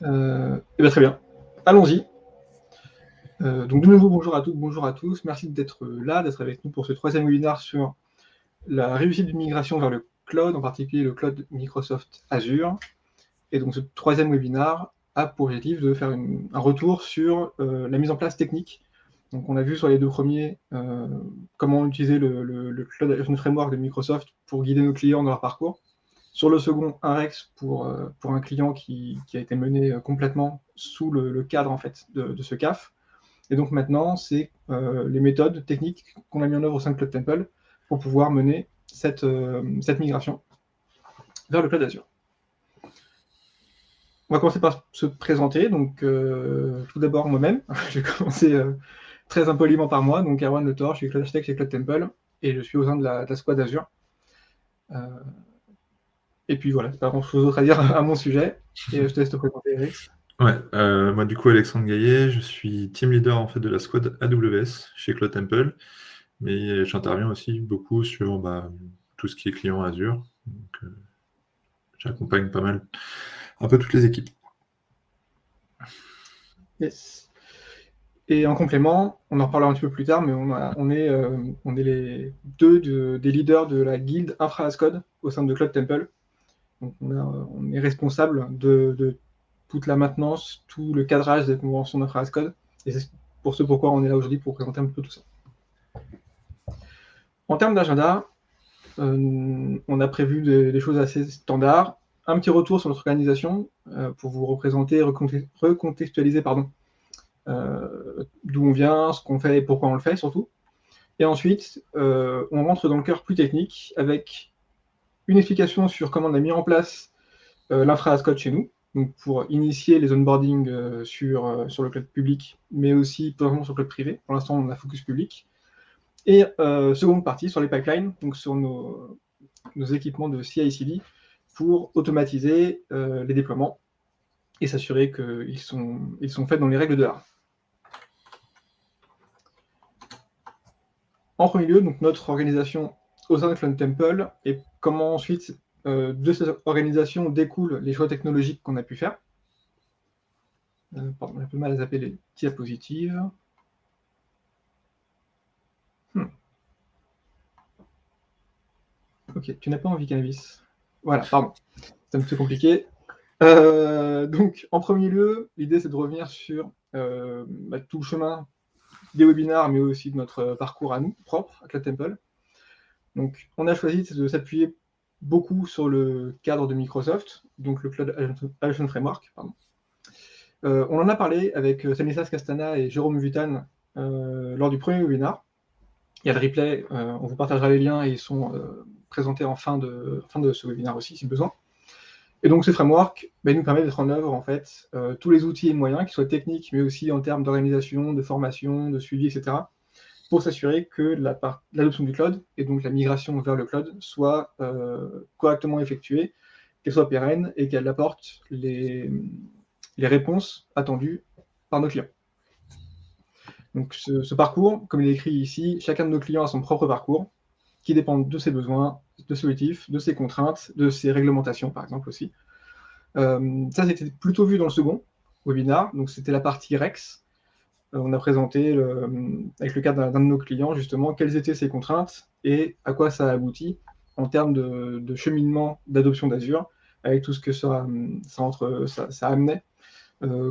Eh bien, très bien. Allons-y. Donc de nouveau, bonjour à toutes, bonjour à tous. Merci d'être là, d'être avec nous pour ce troisième webinaire sur la réussite d'une migration vers le cloud, en particulier le cloud Microsoft Azure. Et donc ce troisième webinaire a pour objectif de faire un retour sur la mise en place technique. Donc on a vu sur les deux premiers comment utiliser le Cloud Azure Framework de Microsoft pour guider nos clients dans leur parcours. Sur le second, un Rex pour un client qui a été mené complètement sous le cadre en fait, de ce CAF. Et donc maintenant, c'est les méthodes techniques qu'on a mis en œuvre au sein de Cloud Temple pour pouvoir mener cette migration vers le Cloud Azure. On va commencer par se présenter. Donc, tout d'abord moi-même, je vais commencer très impoliment par moi. Donc, Erwan Le Thor, je suis Cloud Architect chez Cloud Temple et je suis au sein de la squad Azure. Et puis voilà, pas grand-chose d'autre à dire à mon sujet. Et je te laisse te présenter, Eric. Ouais, moi du coup Alexandre Gaillet, je suis team leader en fait de la squad AWS chez Cloud Temple, mais j'interviens aussi beaucoup sur tout ce qui est client Azure. Donc, j'accompagne pas mal, un peu toutes les équipes. Yes. Et en complément, on en reparlera un petit peu plus tard, mais on est les deux des leaders de la guilde Infra as Code au sein de Cloud Temple. Donc on est responsable de toute la maintenance, tout le cadrage des conventions d'Infra as Code. Et c'est pour ce pourquoi on est là aujourd'hui pour présenter un peu tout ça. En termes d'agenda, on a prévu des choses assez standards. Un petit retour sur notre organisation pour vous représenter, recontextualiser d'où on vient, ce qu'on fait et pourquoi on le fait surtout. Et ensuite, on rentre dans le cœur plus technique avec une explication sur comment on a mis en place l'infra as code chez nous, donc pour initier les onboarding sur le cloud public, mais aussi potentiellement sur le cloud privé. Pour l'instant, on a focus public. Et seconde partie sur les pipelines, donc sur nos équipements de CI/CD pour automatiser les déploiements et s'assurer qu'ils sont faits dans les règles de l'art. En premier lieu, donc notre organisation au sein de Cloud Temple et comment ensuite de cette organisation découlent les choix technologiques qu'on a pu faire. Pardon, j'ai un peu mal à zapper les diapositives. Ok, tu n'as pas envie cannabis. Voilà, pardon, c'est un petit peu compliqué. Donc, en premier lieu, l'idée c'est de revenir sur tout le chemin des webinaires, mais aussi de notre parcours à nous, propre, à Cloud Temple. Donc, on a choisi de s'appuyer beaucoup sur le cadre de Microsoft, donc le Cloud Adoption Framework. Pardon. On en a parlé avec Stanislas Castana et Jérôme Vutan lors du premier webinaire. Il y a le replay, on vous partagera les liens et ils sont présentés en fin de ce webinaire aussi, si besoin. Et donc ce framework nous permet de mettre en œuvre en fait tous les outils et moyens, qu'ils soient techniques, mais aussi en termes d'organisation, de formation, de suivi, etc., pour s'assurer que l'adoption du cloud, et donc la migration vers le cloud, soit correctement effectuée, qu'elle soit pérenne et qu'elle apporte les réponses attendues par nos clients. Donc ce parcours, comme il est écrit ici, chacun de nos clients a son propre parcours, qui dépend de ses besoins, de ses objectifs, de ses contraintes, de ses réglementations, par exemple aussi. Ça, c'était plutôt vu dans le second webinaire, donc c'était la partie Rex. On a présenté, avec le cas d'un de nos clients, justement, quelles étaient ses contraintes et à quoi ça aboutit en termes de cheminement d'adoption d'Azure, avec tout ce que ça amenait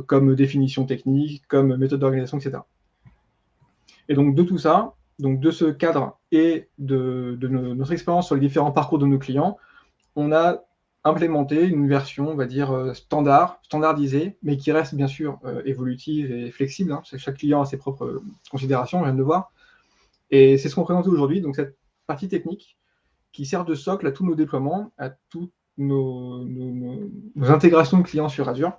comme définition technique, comme méthode d'organisation, etc. Et donc de tout ça, donc de ce cadre et de notre expérience sur les différents parcours de nos clients, on a implémenté une version, on va dire, standardisée, mais qui reste bien sûr évolutive et flexible. Hein, chaque client a ses propres considérations, on vient de le voir. Et c'est ce qu'on présente aujourd'hui, donc cette partie technique qui sert de socle à tous nos déploiements, à toutes nos intégrations de clients sur Azure,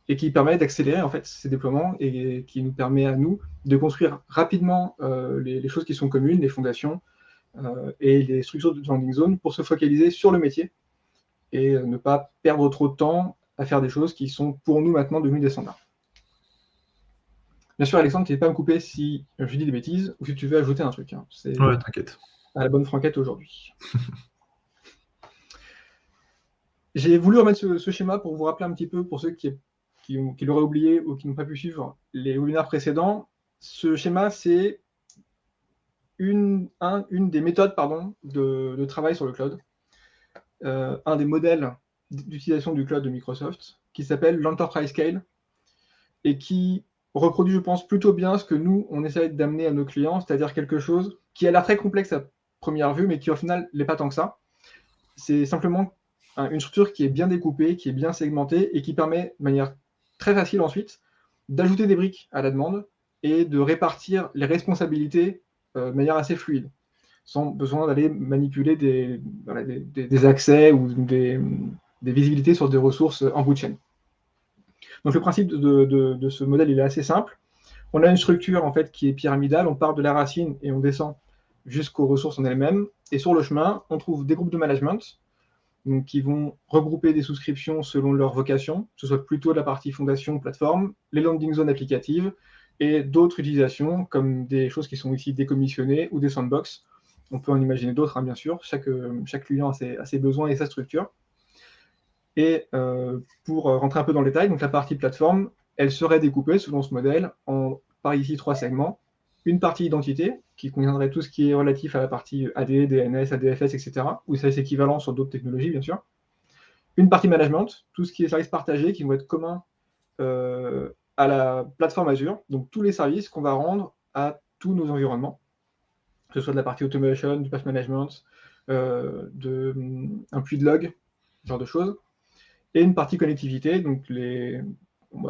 et qui permet d'accélérer en fait ces déploiements et qui nous permet à nous de construire rapidement les choses qui sont communes, les fondations et les structures de landing zone pour se focaliser sur le métier et ne pas perdre trop de temps à faire des choses qui sont pour nous maintenant devenues des standards. Bien sûr, Alexandre, tu n'es pas à me couper si je dis des bêtises ou si tu veux ajouter un truc. Hein. C'est ouais, t'inquiète. À la bonne franquette aujourd'hui. J'ai voulu remettre ce schéma pour vous rappeler un petit peu, pour ceux qui qui l'auraient oublié ou qui n'ont pas pu suivre les webinaires précédents, ce schéma, c'est une des méthodes de travail sur le cloud, un des modèles d'utilisation du cloud de Microsoft, qui s'appelle l'Enterprise Scale, et qui reproduit, je pense, plutôt bien ce que nous, on essaie d'amener à nos clients, c'est-à-dire quelque chose qui a l'air très complexe à première vue, mais qui au final n'est pas tant que ça. C'est simplement une structure qui est bien découpée, qui est bien segmentée, et qui permet de manière très facile ensuite d'ajouter des briques à la demande et de répartir les responsabilités de manière assez fluide, sans besoin d'aller manipuler des accès ou des visibilités sur des ressources en bout de chaîne. Donc le principe de ce modèle, il est assez simple. On a une structure en fait qui est pyramidale, on part de la racine et on descend jusqu'aux ressources en elles-mêmes. Et sur le chemin, on trouve des groupes de management donc, qui vont regrouper des souscriptions selon leur vocation, que ce soit plutôt la partie fondation, plateforme, les landing zones applicatives et d'autres utilisations comme des choses qui sont ici décommissionnées ou des sandbox. On peut en imaginer d'autres, bien sûr. Chaque client a ses besoins et sa structure. Et pour rentrer un peu dans le détail, donc la partie plateforme, elle serait découpée selon ce modèle par ici 3 segments. Une partie identité, qui contiendrait tout ce qui est relatif à la partie AD, DNS, ADFS, etc., où ça est équivalent sur d'autres technologies, bien sûr. Une partie management, tout ce qui est services partagés, qui vont être communs à la plateforme Azure, donc tous les services qu'on va rendre à tous nos environnements, que ce soit de la partie automation, du patch management, un puits de log, ce genre de choses. Et une partie connectivité, donc on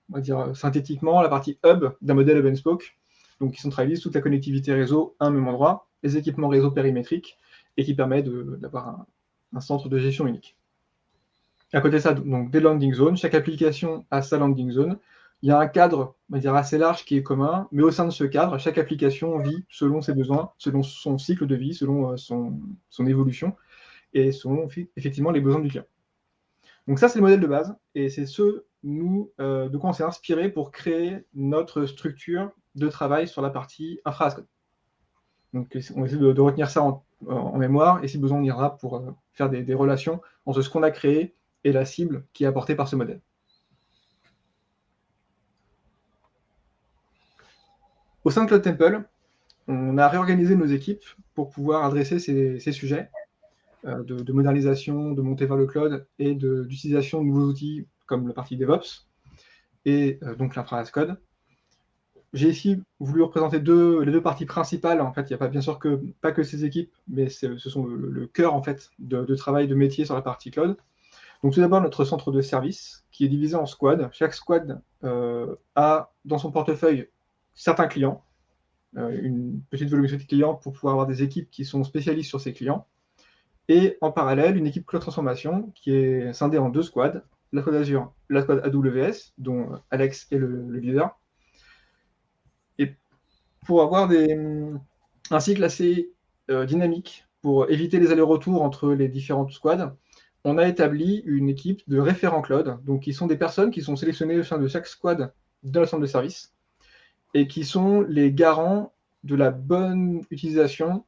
va dire synthétiquement la partie hub d'un modèle hub and spoke, donc qui centralise toute la connectivité réseau à un même endroit, les équipements réseau périmétriques, et qui permet d'avoir un centre de gestion unique. À côté de ça, donc des landing zones, chaque application a sa landing zone. Il y a un cadre, on va dire, assez large qui est commun, mais au sein de ce cadre, chaque application vit selon ses besoins, selon son cycle de vie, selon son évolution, et selon effectivement les besoins du client. Donc ça, c'est le modèle de base, et c'est de quoi on s'est inspiré pour créer notre structure de travail sur la partie infra as code. Donc on essaie de retenir ça en mémoire, et si besoin, on ira pour faire des relations entre ce qu'on a créé et la cible qui est apportée par ce modèle. Au sein de Cloud Temple, on a réorganisé nos équipes pour pouvoir adresser ces sujets de modernisation, de montée vers le cloud et d'utilisation de nouveaux outils comme la partie DevOps et donc l'infra as code. J'ai ici voulu représenter les deux parties principales. En fait, il n'y a pas bien sûr pas que ces équipes, mais ce sont le cœur en fait de travail de métier sur la partie cloud. Donc tout d'abord notre centre de service qui est divisé en squads. Chaque squad a dans son portefeuille certains clients, une petite volumétrie de clients pour pouvoir avoir des équipes qui sont spécialistes sur ces clients. Et en parallèle, une équipe cloud transformation qui est scindée en 2 squads, la squad Azure, la squad AWS, dont Alex est le leader. Et pour avoir un cycle assez dynamique, pour éviter les allers-retours entre les différentes squads, on a établi une équipe de référents cloud, donc qui sont des personnes qui sont sélectionnées au sein de chaque squad dans le centre de service, et qui sont les garants de la bonne utilisation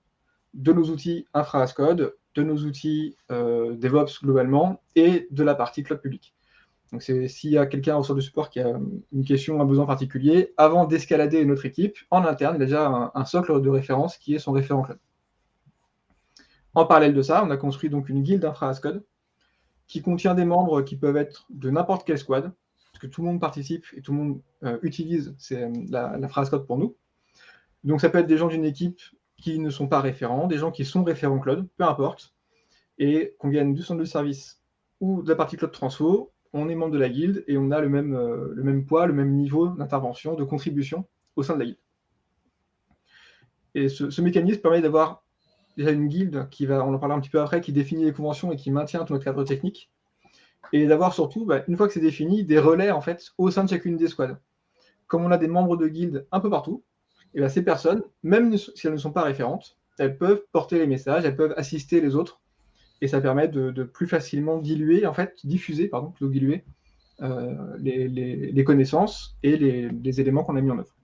de nos outils infra as code, de nos outils DevOps globalement, et de la partie cloud public. Donc s'il y a quelqu'un au centre de support qui a une question, un besoin particulier, avant d'escalader notre équipe, en interne, il a déjà un socle de référence qui est son référent cloud. En parallèle de ça, on a construit donc une guilde infra as code qui contient des membres qui peuvent être de n'importe quel squad, parce que tout le monde participe et tout le monde utilise la phrase code pour nous. Donc ça peut être des gens d'une équipe qui ne sont pas référents, des gens qui sont référents cloud, peu importe, et qu'on vienne du centre de service ou de la partie cloud transfo, on est membre de la guilde et on a le même poids, le même niveau d'intervention, de contribution au sein de la guilde. Et ce mécanisme permet d'avoir déjà une guilde on en parlera un petit peu après, qui définit les conventions et qui maintient tout notre cadre technique, et d'avoir surtout, une fois que c'est défini, des relais en fait au sein de chacune des squads. Comme on a des membres de guilde un peu partout, et ces personnes, même si elles ne sont pas référentes, elles peuvent porter les messages, elles peuvent assister les autres, et ça permet de plus facilement diffuser les connaissances et les éléments qu'on a mis en œuvre.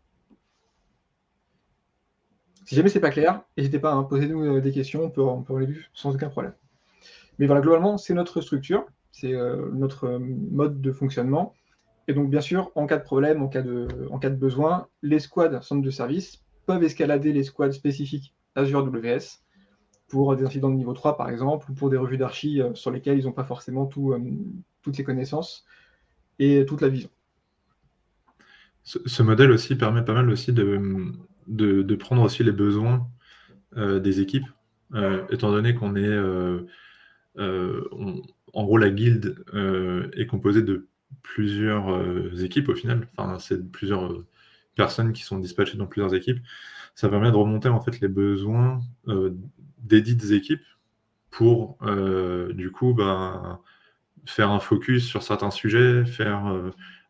Si jamais c'est pas clair, n'hésitez pas à poser-nous des questions, on peut en les vue sans aucun problème. Mais voilà, globalement, c'est notre structure, c'est notre mode de fonctionnement, Et donc, bien sûr, en cas de problème, en cas de besoin, les squads centres de service peuvent escalader les squads spécifiques Azure AWS pour des incidents de niveau 3, par exemple, ou pour des revues d'archi sur lesquelles ils n'ont pas forcément toutes les connaissances et toute la vision. Ce modèle aussi permet pas mal aussi de prendre aussi les besoins des équipes, étant donné qu'on est, en gros, la guilde est composée de plusieurs équipes au final. Enfin, c'est plusieurs personnes qui sont dispatchées dans plusieurs équipes. Ça permet de remonter en fait les besoins des dites équipes pour du coup faire un focus sur certains sujets,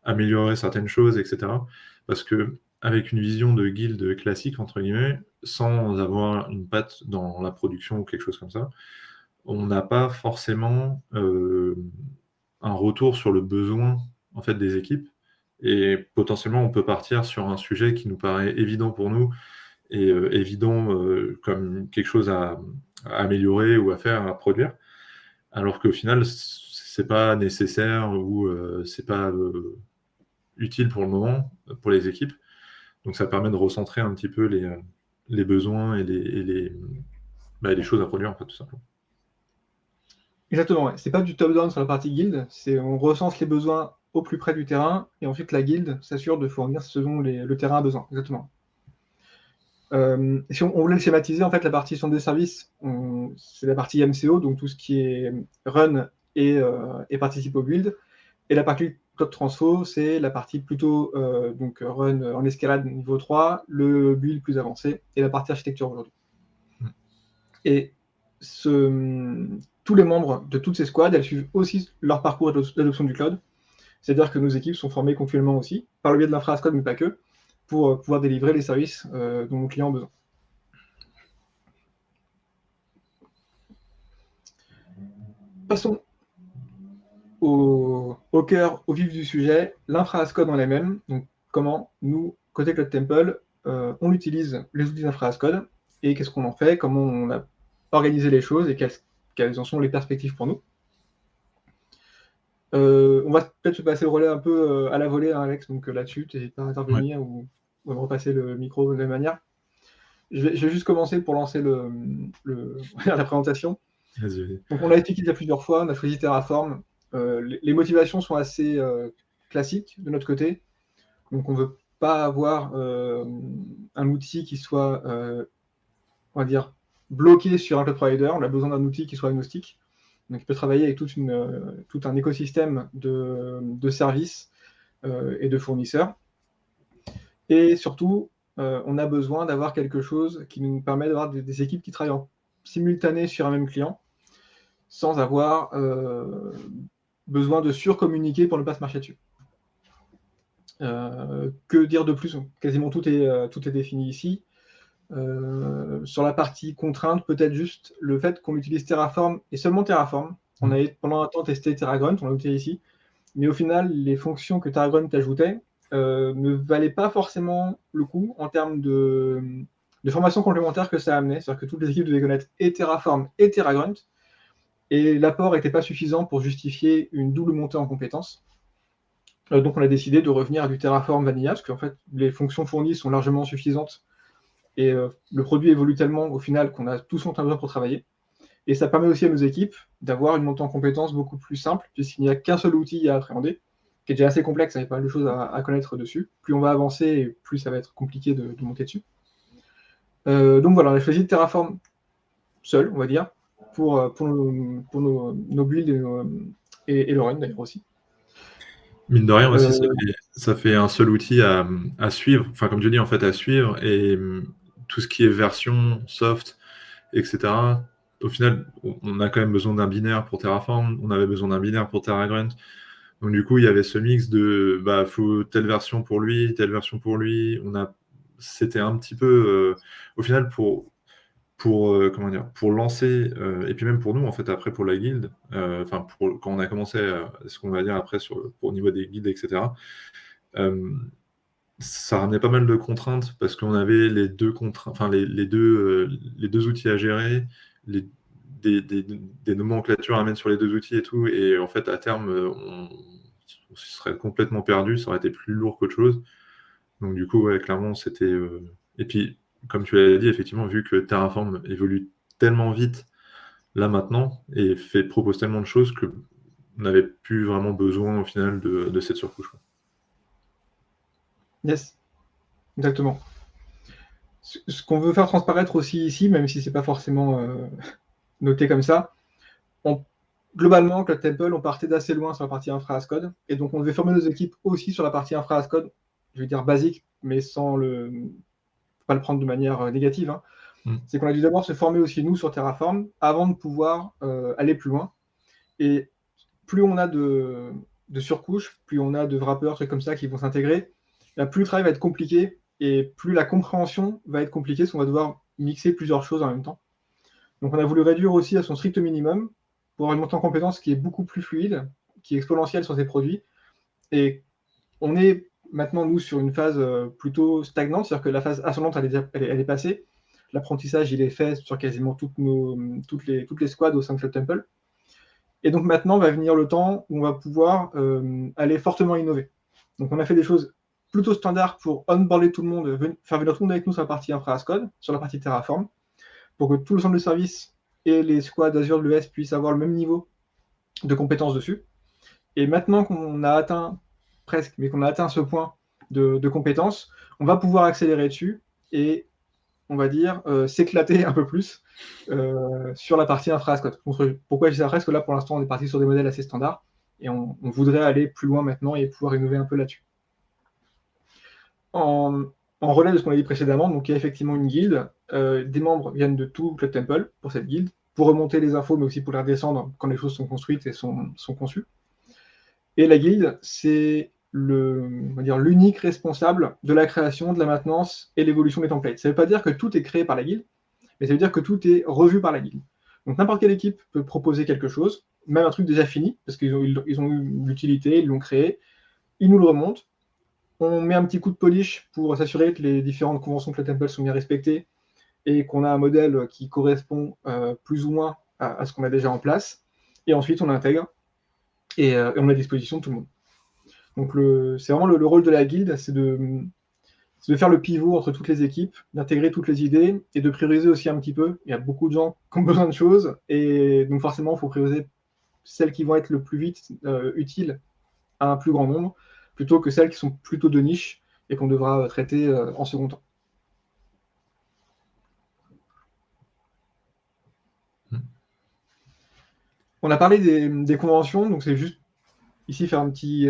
améliorer certaines choses, etc. Parce que avec une vision de guilde classique, entre guillemets, sans avoir une patte dans la production ou quelque chose comme ça, on n'a pas forcément un retour sur le besoin en fait, des équipes. Et potentiellement, on peut partir sur un sujet qui nous paraît évident pour nous et évident comme quelque chose à améliorer ou à faire, à produire. Alors qu'au final, c'est pas nécessaire ou c'est pas utile pour le moment pour les équipes. Donc ça permet de recentrer un petit peu les besoins et les choses à produire, en fait, tout simplement. Exactement, ouais. C'est pas du top-down sur la partie guild, c'est on recense les besoins au plus près du terrain, et ensuite la guild s'assure de fournir ce dont le terrain a besoin. Exactement. Si on voulait le schématiser, en fait, la partie centre de service, c'est la partie MCO, donc tout ce qui est run et participe au build. Et la partie code transfo, c'est la partie plutôt donc run en escalade niveau 3, le build plus avancé, et la partie architecture aujourd'hui. Et tous les membres de toutes ces squads, elles suivent aussi leur parcours d'adoption du cloud. C'est-à-dire que nos équipes sont formées continuellement aussi, par le biais de l'infra code, mais pas que, pour pouvoir délivrer les services dont nos clients ont besoin. Passons au cœur, au vif du sujet, l'infra as code en elle-même. Donc, comment nous, côté Cloud Temple, on utilise les outils d'infra as code et qu'est-ce qu'on en fait, comment on a organisé les choses et quelles en sont les perspectives pour nous. On va peut-être se passer le relais un peu à la volée, hein, Alex, donc là-dessus, tu n'hésites pas à intervenir ou à me repasser le micro de la même manière. Je vais juste commencer pour lancer la présentation. Vas-y, vas-y. Donc, on a été utilisé plusieurs fois, on a choisi Terraform. Les motivations sont assez classiques de notre côté. Donc, on ne veut pas avoir un outil qui soit, on va dire, bloqué sur un cloud provider. On a besoin d'un outil qui soit agnostique. Donc, il peut travailler avec tout un écosystème de services et de fournisseurs. Et surtout, on a besoin d'avoir quelque chose qui nous permet d'avoir des équipes qui travaillent en simultané sur un même client, sans avoir besoin de surcommuniquer pour ne pas se marcher dessus. Que dire de plus? Quasiment tout est défini ici. Sur la partie contrainte, peut-être juste le fait qu'on utilise Terraform et seulement Terraform. On avait pendant un temps testé TerraGrunt, on l'a oublié ici, mais au final, les fonctions que TerraGrunt ajoutait ne valaient pas forcément le coup en termes de formations complémentaires que ça amenait. C'est-à-dire que toutes les équipes devaient connaître et Terraform et TerraGrunt, et l'apport n'était pas suffisant pour justifier une double montée en compétences. Donc on a décidé de revenir à du Terraform Vanilla, parce qu'en fait, les fonctions fournies sont largement suffisantes, et le produit évolue tellement au final qu'on a tout son temps besoin pour travailler. Et ça permet aussi à nos équipes d'avoir une montée en compétences beaucoup plus simple, puisqu'il n'y a qu'un seul outil à appréhender, qui est déjà assez complexe, il y a pas mal de choses à connaître dessus. Plus on va avancer, plus ça va être compliqué de monter dessus. Donc voilà, on a choisi Terraform seul, on va dire, pour nos builds et le run d'ailleurs aussi. Mine de rien aussi, ça fait un seul outil à suivre, enfin comme tu dis en fait à suivre, et tout ce qui est version, soft, etc. Au final, on a quand même besoin d'un binaire pour Terraform, on avait besoin d'un binaire pour TerraGrunt. Donc du coup, il y avait ce mix de faut telle version pour lui, telle version pour lui. C'était un petit peu au final comment dire, pour lancer et puis même pour nous en fait après pour la guilde, enfin quand on a commencé ce qu'on va dire après pour au niveau des guildes, etc. Ça ramenait pas mal de contraintes parce qu'on avait les deux contraintes, enfin les deux outils à gérer, des nomenclatures à mettre sur les deux outils et tout, et en fait à terme on se serait complètement perdu, ça aurait été plus lourd qu'autre chose. Donc du coup, ouais, clairement, c'était... Et puis, comme tu l'as dit, effectivement, vu que Terraform évolue tellement vite là maintenant et propose tellement de choses que on n'avait plus vraiment besoin au final de cette surcouche. Yes, exactement. Ce qu'on veut faire transparaître aussi ici, même si c'est pas forcément noté comme ça, globalement, Cloud Temple, on partait d'assez loin sur la partie infra as code, et donc on devait former nos équipes aussi sur la partie infra as code, je vais dire basique, mais sans pas le prendre de manière négative. Hein. C'est qu'on a dû d'abord se former aussi nous sur Terraform avant de pouvoir aller plus loin. Et plus on a de surcouches, plus on a de wrappers, trucs comme ça qui vont s'intégrer, plus le travail va être compliqué et plus la compréhension va être compliquée, parce qu'on va devoir mixer plusieurs choses en même temps. Donc on a voulu réduire aussi à son strict minimum pour avoir une montée en compétence qui est beaucoup plus fluide, qui est exponentielle sur ces produits. Et on est maintenant, nous, sur une phase plutôt stagnante, c'est-à-dire que la phase ascendante, elle est passée. L'apprentissage, il est fait sur quasiment toutes les squads au sein de Cloud Temple. Et donc maintenant va venir le temps où on va pouvoir aller fortement innover. Donc on a fait des choses plutôt standards pour onboarder tout le monde, faire venir tout le monde avec nous sur la partie infra as code, sur la partie Terraform, pour que tout le centre de service et les squads Azure WS puissent avoir le même niveau de compétences dessus. Et maintenant qu'on a atteint presque, mais qu'on a atteint ce point de compétences, on va pouvoir accélérer dessus et on va dire s'éclater un peu plus sur la partie infra as code. Pourquoi je dis ça? Parce que là, pour l'instant, on est parti sur des modèles assez standards et on voudrait aller plus loin maintenant et pouvoir innover un peu là-dessus. En relais de ce qu'on a dit précédemment, donc il y a effectivement une guilde. Des membres viennent de tout Cloud Temple pour cette guilde, pour remonter les infos, mais aussi pour les redescendre quand les choses sont construites et sont conçues. Et la guilde, c'est l'unique responsable de la création, de la maintenance et l'évolution des templates. Ça ne veut pas dire que tout est créé par la guilde, mais ça veut dire que tout est revu par la guilde. Donc n'importe quelle équipe peut proposer quelque chose, même un truc déjà fini, parce qu'ils ont eu l'utilité, ils l'ont créé, ils nous le remontent, on met un petit coup de polish pour s'assurer que les différentes conventions Cloud Temple sont bien respectées et qu'on a un modèle qui correspond plus ou moins à ce qu'on a déjà en place, et ensuite on l'intègre et on met à disposition de tout le monde. Donc c'est vraiment le rôle de la guilde, c'est de faire le pivot entre toutes les équipes, d'intégrer toutes les idées et de prioriser aussi un petit peu. Il y a beaucoup de gens qui ont besoin de choses et donc forcément, il faut prioriser celles qui vont être le plus vite utiles à un plus grand nombre, plutôt que celles qui sont plutôt de niche et qu'on devra traiter en second temps. On a parlé des conventions, donc c'est juste ici faire un petit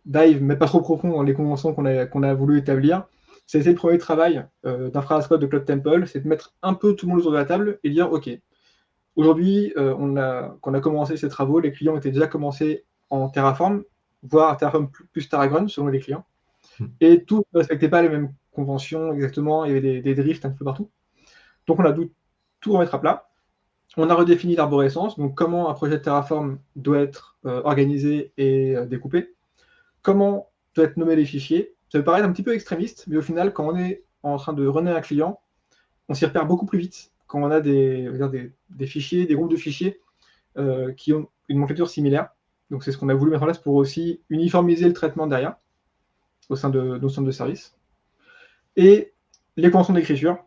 dive, mais pas trop profond dans les conventions qu'on a voulu établir. C'était le premier travail d'Infra as Code de Cloud Temple, c'est de mettre un peu tout le monde autour de la table et dire ok, aujourd'hui, quand on a commencé ces travaux, les clients étaient déjà commencés en Terraform, voire Terraform plus Terragrun selon les clients. Et tous ne respectaient pas les mêmes conventions exactement, il y avait des drifts un peu partout. Donc on a dû tout remettre à plat. On a redéfini l'arborescence, donc comment un projet de Terraform doit être organisé et découpé. Comment doivent être nommés les fichiers. Ça peut paraître un petit peu extrémiste, mais au final, quand on est en train de runner un client, on s'y repère beaucoup plus vite quand on a des fichiers, des groupes de fichiers qui ont une nomenclature similaire. Donc c'est ce qu'on a voulu mettre en place pour aussi uniformiser le traitement derrière au sein de nos centres de service. Et les conventions d'écriture.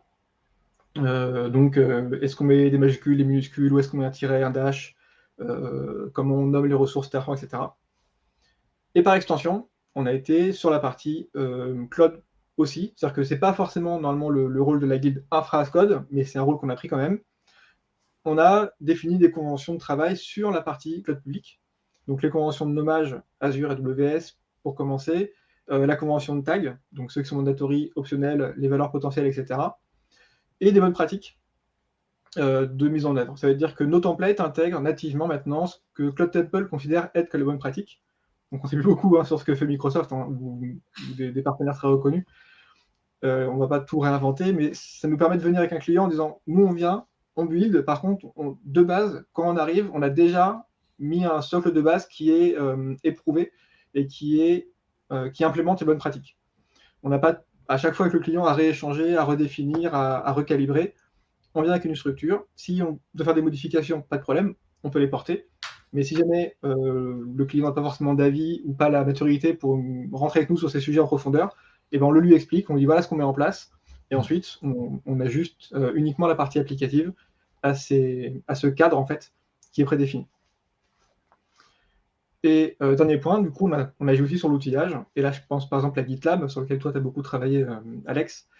Est-ce qu'on met des majuscules, des minuscules, ou est-ce qu'on met un tiret, un dash, comment on nomme les ressources Terraform, etc. Et par extension, on a été sur la partie Cloud aussi, c'est-à-dire que c'est pas forcément normalement le rôle de la guilde infra as code, mais c'est un rôle qu'on a pris quand même. On a défini des conventions de travail sur la partie Cloud public, donc les conventions de nommage Azure et AWS pour commencer, la convention de tag, donc ceux qui sont mandatory, optionnels, les valeurs potentielles, etc. Et des bonnes pratiques de mise en œuvre. Ça veut dire que nos templates intègrent nativement maintenant ce que Cloud Temple considère être que les bonnes pratiques. Donc on sait beaucoup sur ce que fait Microsoft ou des partenaires très reconnus. On ne va pas tout réinventer, mais ça nous permet de venir avec un client en disant nous on vient, on build, par contre, de base, quand on arrive, on a déjà mis un socle de base qui est éprouvé et qui implémente les bonnes pratiques. On n'a pas à chaque fois avec le client à rééchanger, à redéfinir, à recalibrer. On vient avec une structure. Si on doit faire des modifications, pas de problème, on peut les porter. Mais si jamais le client n'a pas forcément d'avis ou pas la maturité pour rentrer avec nous sur ces sujets en profondeur, et ben on le lui explique, on lui dit voilà ce qu'on met en place, et ensuite on ajuste uniquement la partie applicative à ce cadre en fait qui est prédéfini. Et dernier point, du coup, on agit aussi sur l'outillage. Et là, je pense par exemple à GitLab, sur lequel toi, tu as beaucoup travaillé, Alex,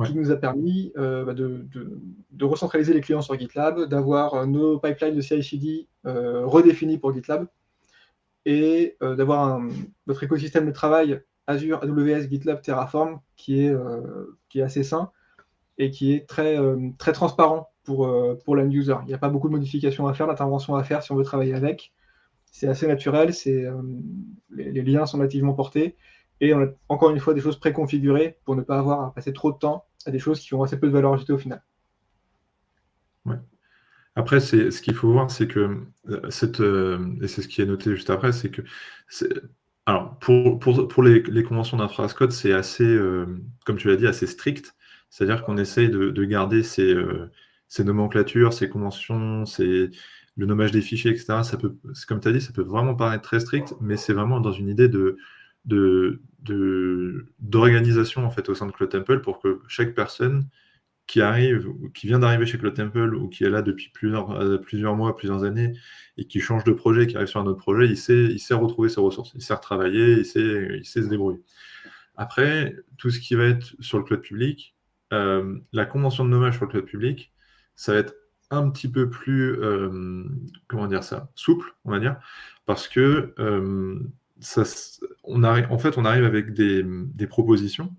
qui nous a permis de recentraliser les clients sur GitLab, d'avoir nos pipelines de CI/CD redéfinis pour GitLab, et d'avoir notre écosystème de travail Azure, AWS, GitLab, Terraform, qui est assez sain et qui est très, très transparent pour l'end-user. Il n'y a pas beaucoup de modifications à faire, d'interventions à faire si on veut travailler avec. C'est assez naturel, les liens sont nativement portés, et on a encore une fois des choses préconfigurées pour ne pas avoir à passer trop de temps à des choses qui ont assez peu de valeur ajoutée au final. Ouais. Après, ce qu'il faut voir, c'est que et c'est ce qui est noté juste après, c'est que alors pour les conventions d'infra as code, c'est assez, comme tu l'as dit, assez strict. C'est-à-dire qu'on essaye de garder ces nomenclatures, ces conventions, le nommage des fichiers, etc. Comme tu as dit, ça peut vraiment paraître très strict, mais c'est vraiment dans une idée d'organisation en fait au sein de CloudTemple pour que chaque personne qui vient d'arriver chez CloudTemple ou qui est là depuis plusieurs mois, plusieurs années, et qui change de projet, qui arrive sur un autre projet, il sait retrouver ses ressources, il sait retravailler, il sait se débrouiller. Après, tout ce qui va être sur le cloud public, la convention de nommage sur le cloud public, ça va être un petit peu plus, comment dire ça, souple, on va dire, parce que on arrive avec des propositions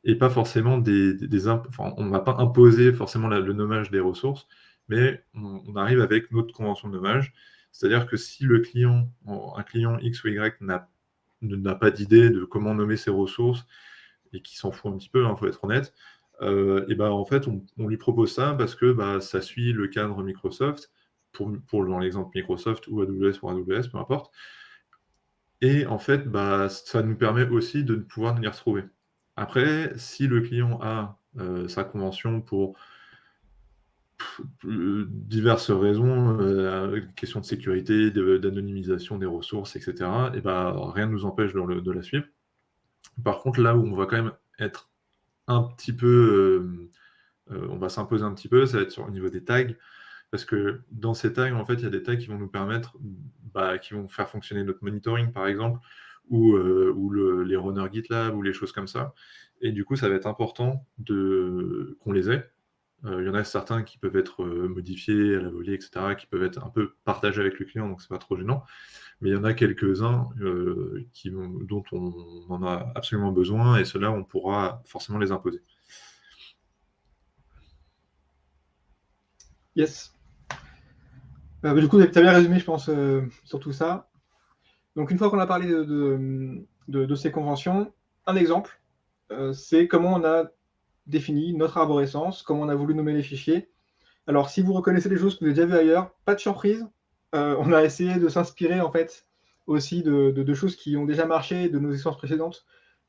et pas forcément on ne va pas imposer forcément le nommage des ressources, mais on arrive avec notre convention de nommage. C'est-à-dire que si un client X ou Y n'a pas d'idée de comment nommer ses ressources et qui s'en fout un petit peu, il faut être honnête, et ben en fait, on lui propose ça parce que ça suit le cadre Microsoft, dans l'exemple Microsoft ou AWS pour AWS, peu importe. Et en fait, ça nous permet aussi de pouvoir nous y retrouver. Après, si le client a sa convention pour diverses raisons, question de sécurité, d'anonymisation des ressources, etc., et rien ne nous empêche de la suivre. Par contre, là où on va quand même être un petit peu, on va s'imposer un petit peu, ça va être au niveau des tags, parce que dans ces tags, en fait, il y a des tags qui vont nous permettre, qui vont faire fonctionner notre monitoring, par exemple, ou les runners GitLab, ou les choses comme ça. Et du coup, ça va être important qu'on les ait. Il y en a certains qui peuvent être modifiés à la volée, etc., qui peuvent être un peu partagés avec le client, donc c'est pas trop gênant. Mais il y en a quelques-uns dont on en a absolument besoin, et ceux-là, on pourra forcément les imposer. Yes. Du coup, tu as bien résumé, je pense, sur tout ça. Donc, une fois qu'on a parlé de ces conventions, un exemple, c'est comment on a défini notre arborescence, comment on a voulu nommer les fichiers. Alors, si vous reconnaissez des choses que vous avez déjà vues ailleurs, pas de surprise. On a essayé de s'inspirer, en fait, aussi de choses qui ont déjà marché, de nos expériences précédentes,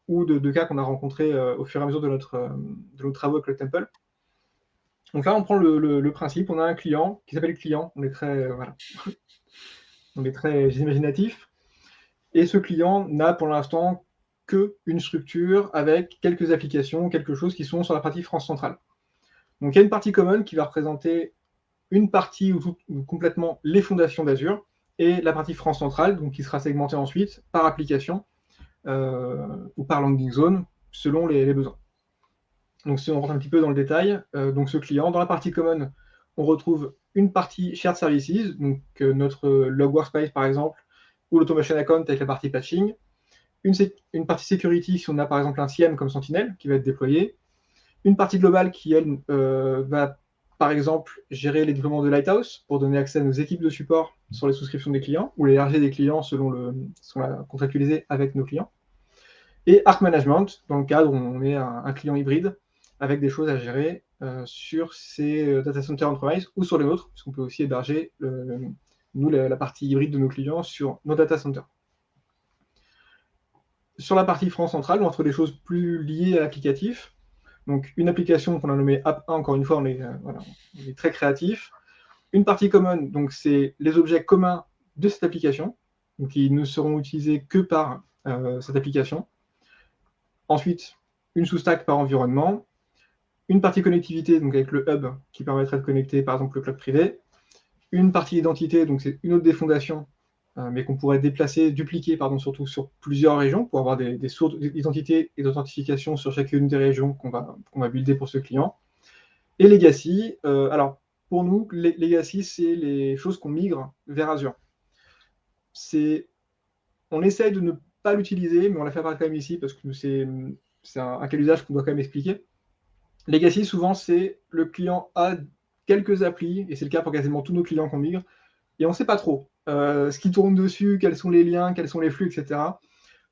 ou de cas qu'on a rencontrés au fur et à mesure de nos travaux avec le Temple. Donc là, on prend le principe, on a un client qui s'appelle client, on est très, on est très imaginatif, et ce client n'a pour l'instant qu'une structure avec quelques applications, quelque chose qui sont sur la partie France centrale. Donc il y a une partie commune qui va représenter une partie ou complètement les fondations d'Azure, et la partie France centrale, donc qui sera segmentée ensuite par application ou par landing zone, selon les besoins. Donc si on rentre un petit peu dans le détail, donc ce client, dans la partie common, on retrouve une partie shared services, donc notre log workspace par exemple, ou l'automation account avec la partie patching, une partie security si on a par exemple un CIEM comme Sentinel qui va être déployé, une partie globale qui elle va par exemple gérer les déploiements de Lighthouse pour donner accès à nos équipes de support sur les souscriptions des clients ou les RG des clients selon la contractualisé avec nos clients. Et Arc Management, dans le cadre où on est un client hybride, avec des choses à gérer sur ces data centers on-premise ou sur les nôtres, parce qu'on peut aussi héberger la partie hybride de nos clients sur nos data centers. Sur la partie France centrale, on retrouve des choses plus liées à l'applicatif. Donc une application qu'on a nommée App 1, encore une fois, on est très créatif. Une partie common, donc c'est les objets communs de cette application, donc qui ne seront utilisés que par cette application. Ensuite, une sous-stack par environnement, une partie connectivité, donc avec le hub qui permettrait de connecter par exemple le cloud privé, une partie identité, donc c'est une autre des fondations, mais qu'on pourrait déplacer, dupliquer surtout sur plusieurs régions pour avoir des sources d'identité et d'authentification sur chacune des régions qu'on va builder pour ce client. Et Legacy, alors pour nous, Legacy, c'est les choses qu'on migre vers Azure. On essaye de ne pas l'utiliser, mais on l'a fait apparaître quand même ici parce que c'est un cas d'usage qu'on doit quand même expliquer. Legacy, souvent, c'est le client a quelques applis, et c'est le cas pour quasiment tous nos clients qu'on migre, et on ne sait pas trop ce qui tourne dessus, quels sont les liens, quels sont les flux, etc.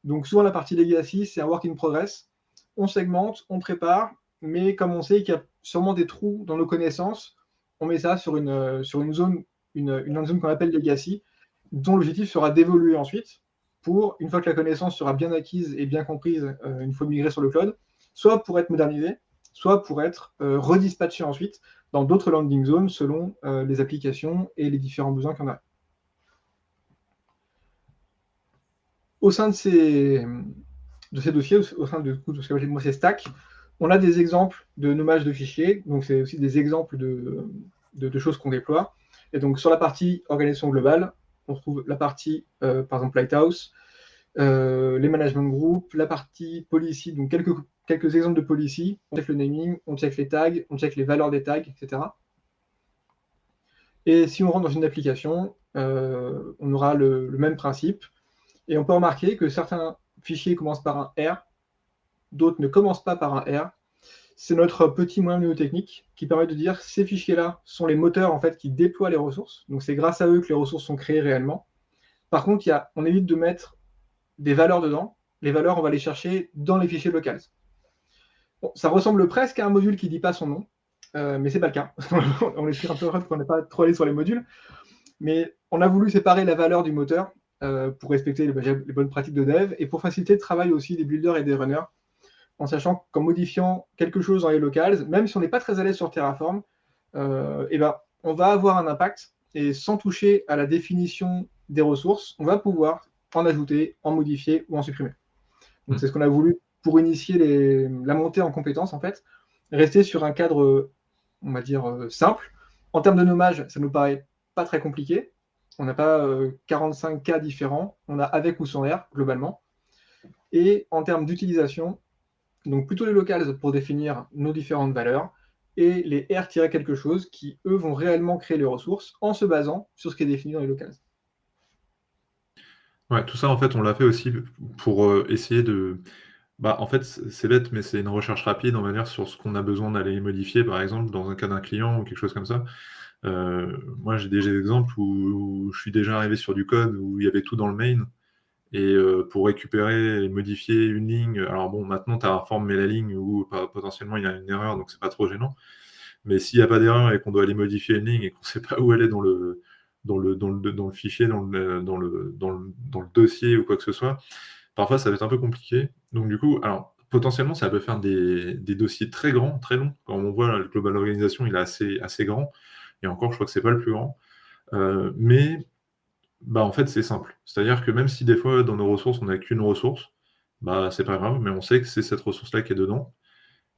Donc souvent, la partie Legacy, c'est un work in progress. On segmente, on prépare, mais comme on sait qu'il y a sûrement des trous dans nos connaissances, on met ça sur une zone, une zone qu'on appelle Legacy, dont l'objectif sera d'évoluer ensuite pour, une fois que la connaissance sera bien acquise et bien comprise, une fois migrée sur le cloud, soit pour être modernisée, soit pour être redispatché ensuite dans d'autres landing zones selon les applications et les différents besoins qu'on a. Au sein de ces dossiers, au sein de ce que j'appelle ces stacks, on a des exemples de nommage de fichiers, donc c'est aussi des exemples de choses qu'on déploie. Et donc sur la partie organisation globale, on trouve la partie, par exemple, Lighthouse, les management groups, la partie policy, donc quelques exemples de policy. On check le naming, on check les tags, on check les valeurs des tags, etc. Et si on rentre dans une application, on aura le même principe. Et on peut remarquer que certains fichiers commencent par un R, d'autres ne commencent pas par un R. C'est notre petit moyen mnémotechnique qui permet de dire que ces fichiers-là sont les moteurs en fait, qui déploient les ressources. Donc c'est grâce à eux que les ressources sont créées réellement. Par contre, on évite de mettre des valeurs dedans. Les valeurs, on va les chercher dans les fichiers locales. Bon, ça ressemble presque à un module qui ne dit pas son nom, mais ce n'est pas le cas. On est un peu heureux qu'on n'est pas trop allé sur les modules. Mais on a voulu séparer la valeur du moteur pour respecter les bonnes pratiques de dev et pour faciliter le travail aussi des builders et des runners, en sachant qu'en modifiant quelque chose dans les locales, même si on n'est pas très à l'aise sur Terraform, on va avoir un impact et sans toucher à la définition des ressources, on va pouvoir en ajouter, en modifier ou en supprimer. Donc c'est ce qu'on a voulu pour initier la montée en compétences, en fait, rester sur un cadre, on va dire, simple. En termes de nommage, ça nous paraît pas très compliqué. On n'a pas 45 cas différents, on a avec ou sans R, globalement. Et en termes d'utilisation, donc plutôt les locales pour définir nos différentes valeurs, et les R-quelque chose qui, eux, vont réellement créer les ressources en se basant sur ce qui est défini dans les locales. Ouais, tout ça, en fait, on l'a fait aussi pour essayer de... en fait, c'est bête, mais c'est une recherche rapide, on va dire, sur ce qu'on a besoin d'aller modifier, par exemple, dans un cas d'un client ou quelque chose comme ça. Moi, j'ai des exemples où je suis déjà arrivé sur du code où il y avait tout dans le main. Et pour récupérer et modifier une ligne, alors bon, maintenant, Terraform met la ligne où potentiellement il y a une erreur, donc c'est pas trop gênant. Mais s'il n'y a pas d'erreur et qu'on doit aller modifier une ligne et qu'on ne sait pas où elle est dans le fichier, dans le dossier ou quoi que ce soit, parfois ça va être un peu compliqué. Donc du coup, alors potentiellement ça peut faire des dossiers très grands, très longs. Quand on voit le Global Organisation, il est assez grand. Et encore, je crois que c'est pas le plus grand. Mais en fait, c'est simple. C'est-à-dire que même si des fois, dans nos ressources, on n'a qu'une ressource, c'est pas grave, mais on sait que c'est cette ressource-là qui est dedans.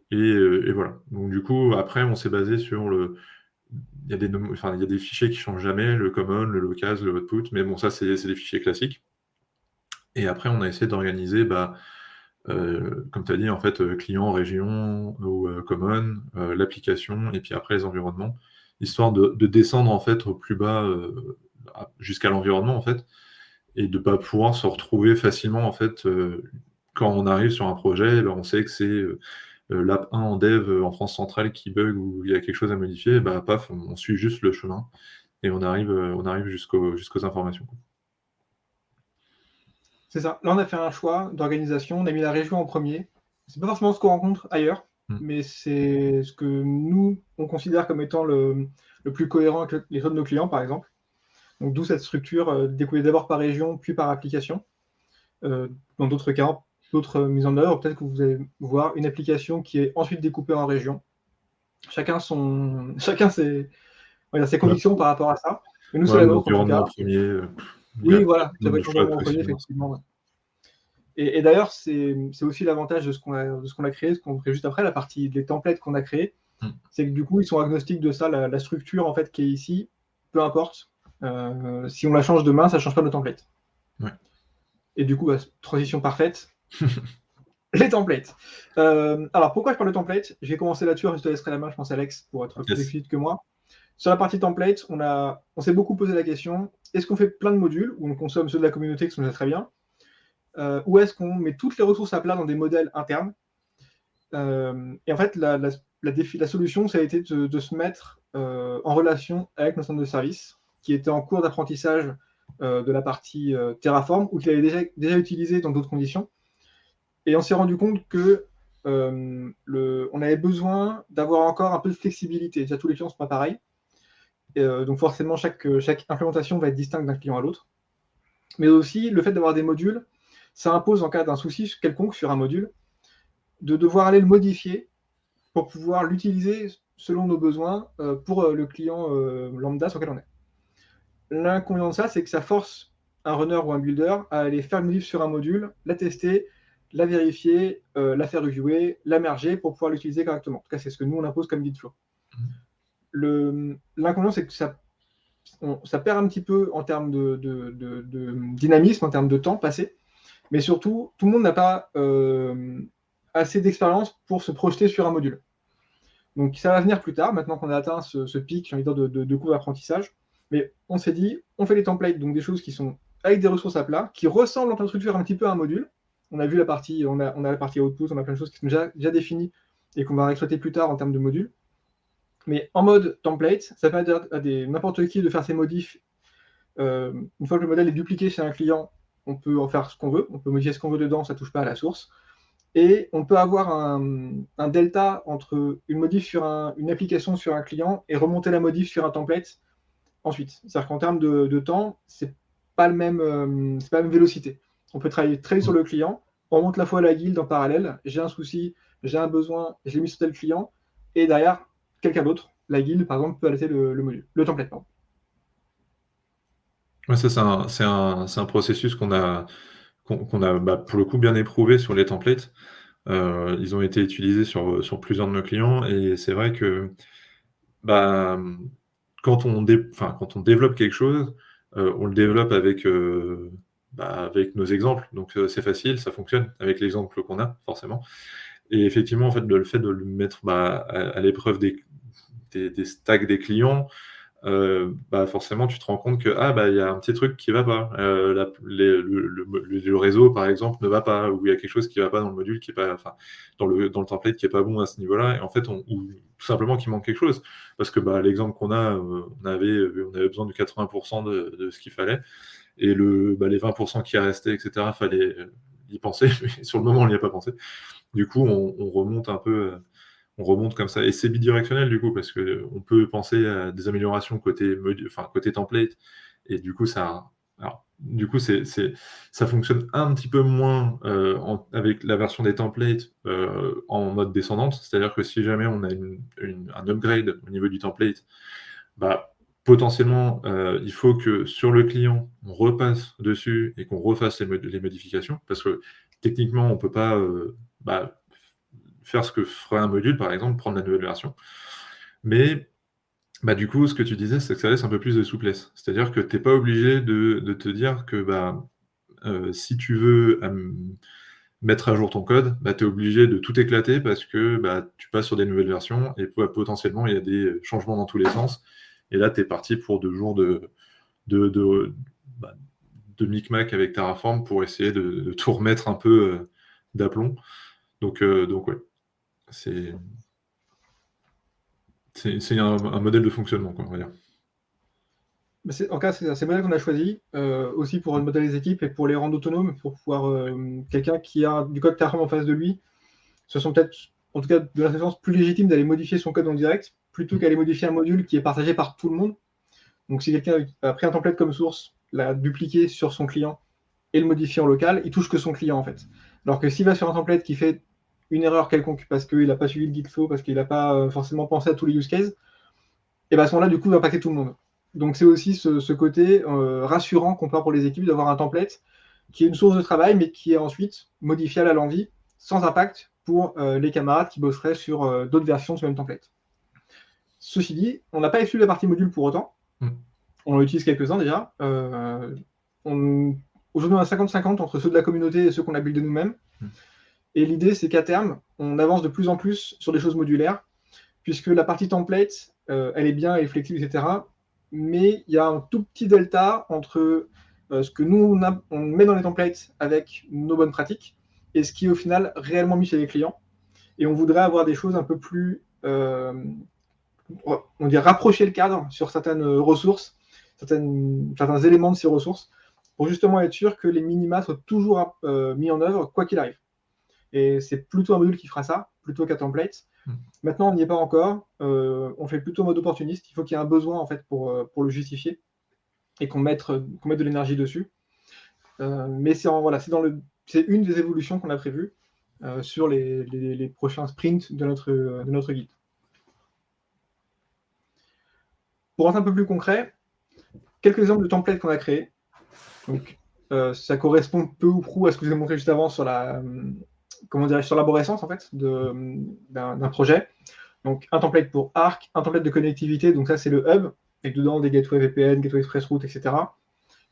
Et voilà. Donc du coup, après, on s'est basé sur il y a des fichiers qui changent jamais, le common, le locale, le output, mais bon, ça, c'est des fichiers classiques. Et après, on a essayé d'organiser, comme tu as dit, en fait, client, région ou common, l'application, et puis après les environnements, histoire de descendre en fait au plus bas jusqu'à l'environnement, en fait, et de ne pas pouvoir se retrouver facilement, en fait, quand on arrive sur un projet, on sait que c'est l'app 1 en dev en France centrale qui bug ou il y a quelque chose à modifier, paf, on suit juste le chemin et on arrive jusqu'aux informations. C'est ça. Là, on a fait un choix d'organisation. On a mis la région en premier. C'est pas forcément ce qu'on rencontre ailleurs, mais c'est ce que nous, on considère comme étant le plus cohérent avec les autres de nos clients, par exemple. Donc, d'où cette structure découpée d'abord par région, puis par application. Dans d'autres cas, d'autres mises en œuvre, peut-être que vous allez voir une application qui est ensuite découpée en région. Chacun ses convictions par rapport à ça. Mais nous, c'est Ouais, la mon nôtre en tout environnement cas. en premier, il y a Oui, voilà, pas ça mal va de être choix l'environnement en premier, possibles. effectivement. Ouais. Et d'ailleurs, c'est aussi l'avantage de ce qu'on a créé, ce qu'on fait juste après, la partie des templates qu'on a créés, c'est que du coup, ils sont agnostiques de ça, la structure en fait qui est ici, peu importe. Si on la change demain, ça ne change pas nos templates. Ouais. Et du coup, bah, transition parfaite. Les templates. Alors, pourquoi je parle de templates? Je vais commencer là-dessus, je te laisserai la main, je pense, Alex, pour être plus Yes. explicite que moi. Sur la partie template, on s'est beaucoup posé la question, est-ce qu'on fait plein de modules, où on consomme ceux de la communauté qui sont déjà très bien, ou est-ce qu'on met toutes les ressources à plat dans des modèles internes? Et en fait, la solution, ça a été de se mettre en relation avec nos centres de service, qui étaient en cours d'apprentissage de la partie Terraform, ou qui l'avaient déjà utilisé dans d'autres conditions. Et on s'est rendu compte que on avait besoin d'avoir encore un peu de flexibilité. Déjà, tous les clients ne sont pas pareils. Donc forcément, chaque implémentation va être distincte d'un client à l'autre. Mais aussi, le fait d'avoir des modules, ça impose, en cas d'un souci quelconque sur un module, de devoir aller le modifier pour pouvoir l'utiliser selon nos besoins pour le client lambda sur lequel on est. L'inconvénient de ça, c'est que ça force un runner ou un builder à aller faire une modif sur un module, la tester, la vérifier, la faire reviewer, la merger pour pouvoir l'utiliser correctement. En tout cas, c'est ce que nous, on impose comme guide flow. L'inconvénient, c'est que ça perd un petit peu en termes de dynamisme, en termes de temps passé, mais surtout, tout le monde n'a pas assez d'expérience pour se projeter sur un module. Donc ça va venir plus tard, maintenant qu'on a atteint ce pic, j'ai envie de dire, de cours d'apprentissage. Mais on s'est dit, on fait les templates, donc des choses qui sont avec des ressources à plat, qui ressemblent en termes de structure un petit peu à un module. On a vu la partie, on a la partie output, on a plein de choses qui sont déjà définies et qu'on va exploiter plus tard en termes de modules. Mais en mode template, ça permet à n'importe qui de faire ses modifs. Une fois que le modèle est dupliqué chez un client, on peut en faire ce qu'on veut, on peut modifier ce qu'on veut dedans, ça ne touche pas à la source. Et on peut avoir un delta entre une modif sur une application sur un client et remonter la modif sur un template ensuite. C'est-à-dire qu'en termes de temps, c'est pas la même vélocité. On peut travailler très vite sur le client, on remonte la fois à la guilde en parallèle, j'ai un souci, j'ai un besoin, je l'ai mis sur tel client, et derrière, quelqu'un d'autre, la guilde par exemple, peut arrêter le module, le template, pardon. Ouais, ça, c'est un processus qu'on a, pour le coup bien éprouvé sur les templates. Ils ont été utilisés sur plusieurs de nos clients et c'est vrai que bah, quand on développe quelque chose, on le développe avec nos exemples. Donc c'est facile, ça fonctionne avec l'exemple qu'on a, forcément. Et effectivement, en fait, le fait de le mettre à l'épreuve des stacks des clients, forcément, tu te rends compte que il y a un petit truc qui va pas. Le réseau, par exemple, ne va pas, ou il y a quelque chose qui va pas dans le module, qui est pas, enfin, dans le template qui est pas bon à ce niveau-là, et en fait, ou tout simplement qu'il manque quelque chose. Parce que l'exemple qu'on a, on avait besoin de 80% de ce qu'il fallait, et les 20% qui restaient, etc., fallait y penser, mais sur le moment, on n'y a pas pensé. Du coup, on remonte un peu. On remonte comme ça. Et c'est bidirectionnel du coup, parce qu'on peut penser à des améliorations côté template. Et du coup, ça fonctionne un petit peu moins avec la version des templates en mode descendante. C'est-à-dire que si jamais on a un upgrade au niveau du template, potentiellement, il faut que sur le client, on repasse dessus et qu'on refasse les modifications. Parce que techniquement, on ne peut pas faire ce que ferait un module, par exemple, prendre la nouvelle version. Mais du coup, ce que tu disais, c'est que ça laisse un peu plus de souplesse. C'est-à-dire que tu n'es pas obligé de te dire que si tu veux mettre à jour ton code, tu es obligé de tout éclater parce que tu passes sur des nouvelles versions et potentiellement, il y a des changements dans tous les sens. Et là, tu es parti pour 2 jours de micmac avec Terraform pour essayer de tout remettre un peu d'aplomb. Donc ouais. C'est un modèle de fonctionnement, quoi, on va dire. En cas, c'est le modèle qu'on a choisi, aussi pour le modèle des équipes et pour les rendre autonomes, pour pouvoir quelqu'un qui a du code Terraform en face de lui, ce sont peut-être, en tout cas, de la façon plus légitime d'aller modifier son code en direct, plutôt qu'aller modifier un module qui est partagé par tout le monde. Donc si quelqu'un a pris un template comme source, l'a dupliqué sur son client et le modifié en local, il touche que son client en fait. Alors que s'il va sur un template qui fait une erreur quelconque parce qu'il n'a pas suivi le guide flow, parce qu'il n'a pas forcément pensé à tous les use cases, et à ce moment-là, du coup, il va impacter tout le monde. Donc c'est aussi ce côté rassurant qu'on peut avoir pour les équipes d'avoir un template qui est une source de travail, mais qui est ensuite modifiable à l'envie, sans impact pour les camarades qui bosseraient sur d'autres versions de ce même template. Ceci dit, on n'a pas exclu la partie module pour autant. On en utilise quelques-uns déjà. Aujourd'hui, on a 50-50 entre ceux de la communauté et ceux qu'on a buildés nous-mêmes. Et l'idée, c'est qu'à terme, on avance de plus en plus sur des choses modulaires, puisque la partie template, elle est bien, elle est flexible, etc. Mais il y a un tout petit delta entre ce que nous, on met dans les templates avec nos bonnes pratiques et ce qui est au final réellement mis chez les clients. Et on voudrait avoir des choses un peu plus, on dirait rapprocher le cadre sur certaines ressources, certains éléments de ces ressources, pour justement être sûr que les minima soient toujours mis en œuvre, quoi qu'il arrive. Et c'est plutôt un module qui fera ça, plutôt qu'un template. Maintenant, on n'y est pas encore. On fait plutôt en mode opportuniste. Il faut qu'il y ait un besoin en fait pour le justifier et qu'on mette de l'énergie dessus. Mais c'est une des évolutions qu'on a prévues sur les prochains sprints de notre guide. Pour être un peu plus concret, quelques exemples de templates qu'on a créés. Donc, ça correspond peu ou prou à ce que je vous ai montré juste avant sur sur l'arborescence en fait d'un projet. Donc un template pour Arc, un template de connectivité, donc ça c'est le hub, avec dedans des gateways VPN, gateway ExpressRoute, etc.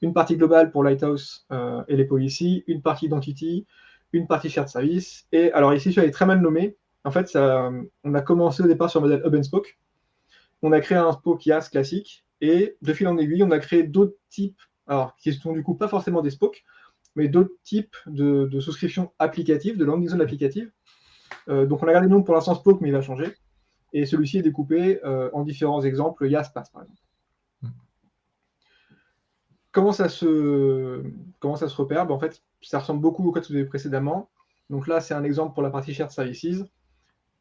Une partie globale pour Lighthouse et les policies, une partie identity, une partie shared service. Et alors ici, celui-là est très mal nommé. En fait, on a commencé au départ sur le modèle hub and spoke. On a créé un spoke IaaS classique, et de fil en aiguille, on a créé d'autres types, alors qui sont du coup pas forcément des spokes, mais d'autres types de souscriptions applicatives, de landing zone applicative. Donc on a gardé le nom pour l'instant spoke, mais il va changer. Et celui-ci est découpé en différents exemples, IaaS PaaS par exemple. Comment ça se repère? En fait, ça ressemble beaucoup au code que vous avez précédemment. Donc là, c'est un exemple pour la partie Shared Services.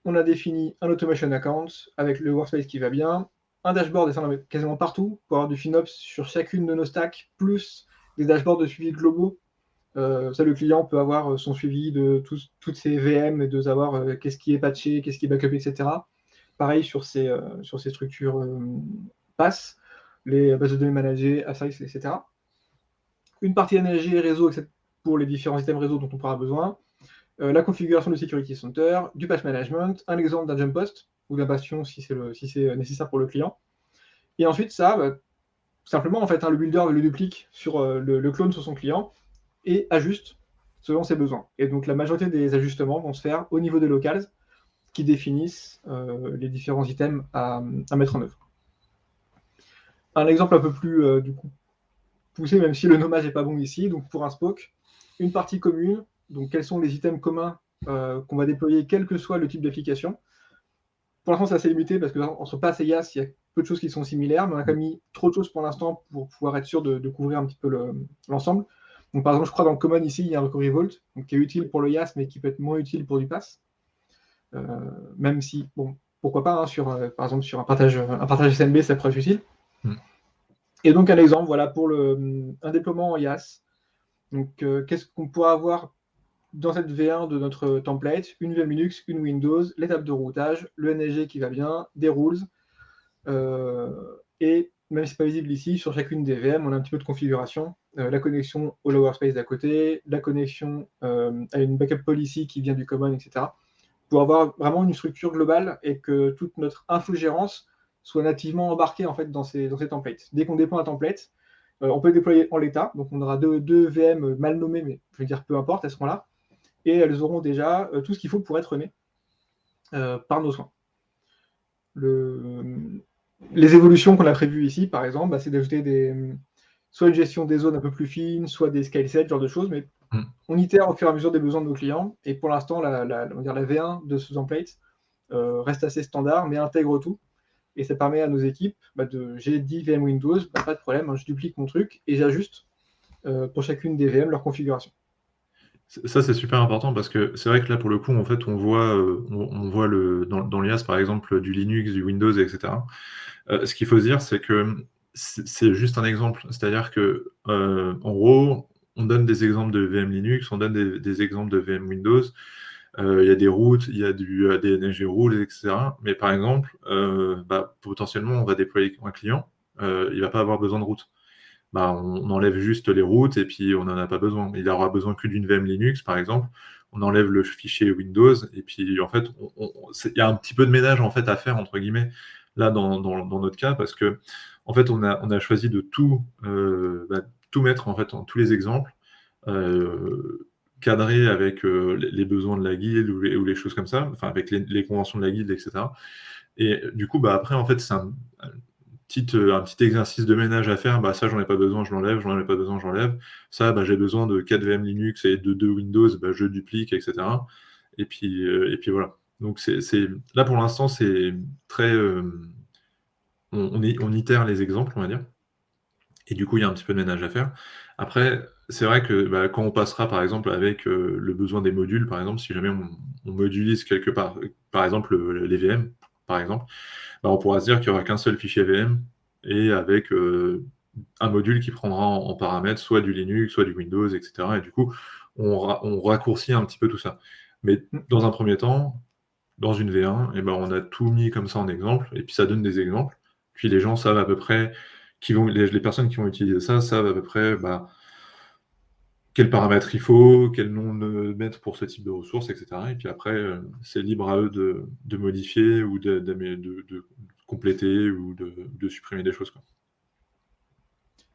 On a défini un Automation Account avec le workspace qui va bien, un dashboard descendant quasiment partout pour avoir du FinOps sur chacune de nos stacks, plus des dashboards de suivi globaux. Ça, le client peut avoir son suivi de toutes ses VM et de savoir qu'est-ce qui est patché, qu'est-ce qui est backup, etc. Pareil sur ces structures PaaS, les bases de données managées, ASICE, etc. Une partie NSG réseau pour les différents items réseau dont on aura besoin. La configuration du Security Center, du patch management, un exemple d'un jump post ou d'un bastion si c'est nécessaire pour le client. Et ensuite, simplement, en fait, le builder le duplique sur le clone sur son client et ajuste selon ses besoins. Et donc, la majorité des ajustements vont se faire au niveau des locals qui définissent les différents items à mettre en œuvre. Un exemple un peu plus du coup, poussé, même si le nommage n'est pas bon ici, donc pour un spoke, une partie commune, donc quels sont les items communs qu'on va déployer quel que soit le type d'application. Pour l'instant, c'est assez limité parce qu'entre PaaS et IaaS, il y a peu de choses qui sont similaires, mais on a quand même mis trop de choses pour l'instant pour pouvoir être sûr de couvrir un petit peu l'ensemble. Donc, par exemple, je crois dans le common ici, il y a un recovery vault qui est utile pour le IaaS, mais qui peut être moins utile pour du PaaS. Même si, bon, pourquoi pas, par exemple, sur un partage SMB, ça pourrait être utile. Et donc, un exemple, voilà, pour un déploiement en IaaS. Donc, qu'est-ce qu'on pourrait avoir dans cette V1 de notre template? Une VM Linux, une Windows, l'étape de routage, le NSG qui va bien, des rules. Et même si ce n'est pas visible ici, sur chacune des VM, on a un petit peu de configuration. La connexion au lower space d'à côté, la connexion à une backup policy qui vient du common, etc. Pour avoir vraiment une structure globale et que toute notre infogérance soit nativement embarquée en fait, dans ces templates. Dès qu'on déploie un template, on peut le déployer en l'état. Donc on aura deux VM mal nommées, mais je veux dire peu importe, elles seront là. Et elles auront déjà tout ce qu'il faut pour être runnées par nos soins. Les évolutions qu'on a prévues ici, par exemple, c'est d'ajouter soit une gestion des zones un peu plus fine, soit des scale sets, ce genre de choses, mais on itère au fur et à mesure des besoins de nos clients. Et pour l'instant, la V1 de ce template reste assez standard, mais intègre tout. Et ça permet à nos équipes j'ai 10 VM Windows, pas de problème, je duplique mon truc et j'ajuste pour chacune des VM leur configuration. Ça, c'est super important parce que c'est vrai que là, pour le coup, en fait, on voit dans l'IaaS, par exemple, du Linux, du Windows, etc. Ce qu'il faut se dire, c'est que c'est juste un exemple. C'est-à-dire que, en gros, on donne des exemples de VM Linux, on donne des exemples de VM Windows. Il y a des routes, il y a des NG rules, etc. Mais par exemple, potentiellement, on va déployer un client. il ne va pas avoir besoin de route. Bah, on enlève juste les routes et puis on n'en a pas besoin. Il aura besoin que d'une VM Linux, par exemple. On enlève le fichier Windows et puis en fait, il y a un petit peu de ménage en fait à faire entre guillemets là dans notre cas parce que en fait on a choisi de tout mettre en fait en tous les exemples cadrés avec les besoins de la guilde ou les choses comme ça, enfin avec les conventions de la guilde, etc. Et du coup, bah, après, en fait, c'est un petit exercice de ménage à faire. Bah, ça, j'en ai pas besoin, je l'enlève. J'en ai pas besoin, j'enlève. Ça, bah, j'ai besoin de 4 VM Linux et de 2 Windows, bah, je duplique, etc. Et puis voilà. Donc, là, pour l'instant, c'est très. On itère les exemples, on va dire. Et du coup, il y a un petit peu de ménage à faire. Après, c'est vrai que bah, quand on passera, par exemple, avec le besoin des modules, par exemple, si jamais on modulise quelque part, par exemple, les VM, par exemple, bah, on pourra se dire qu'il n'y aura qu'un seul fichier VM et avec un module qui prendra en paramètre soit du Linux, soit du Windows, etc. Et du coup, on raccourcit un petit peu tout ça. Mais dans un premier temps, dans une V1, et ben, on a tout mis comme ça en exemple, et puis ça donne des exemples. Puis les gens savent à peu près, les personnes qui vont utiliser ça savent à peu près bah, quels paramètres il faut, quel nom mettre pour ce type de ressources, etc. Et puis après, c'est libre à eux de modifier ou de compléter ou de supprimer des choses, quoi.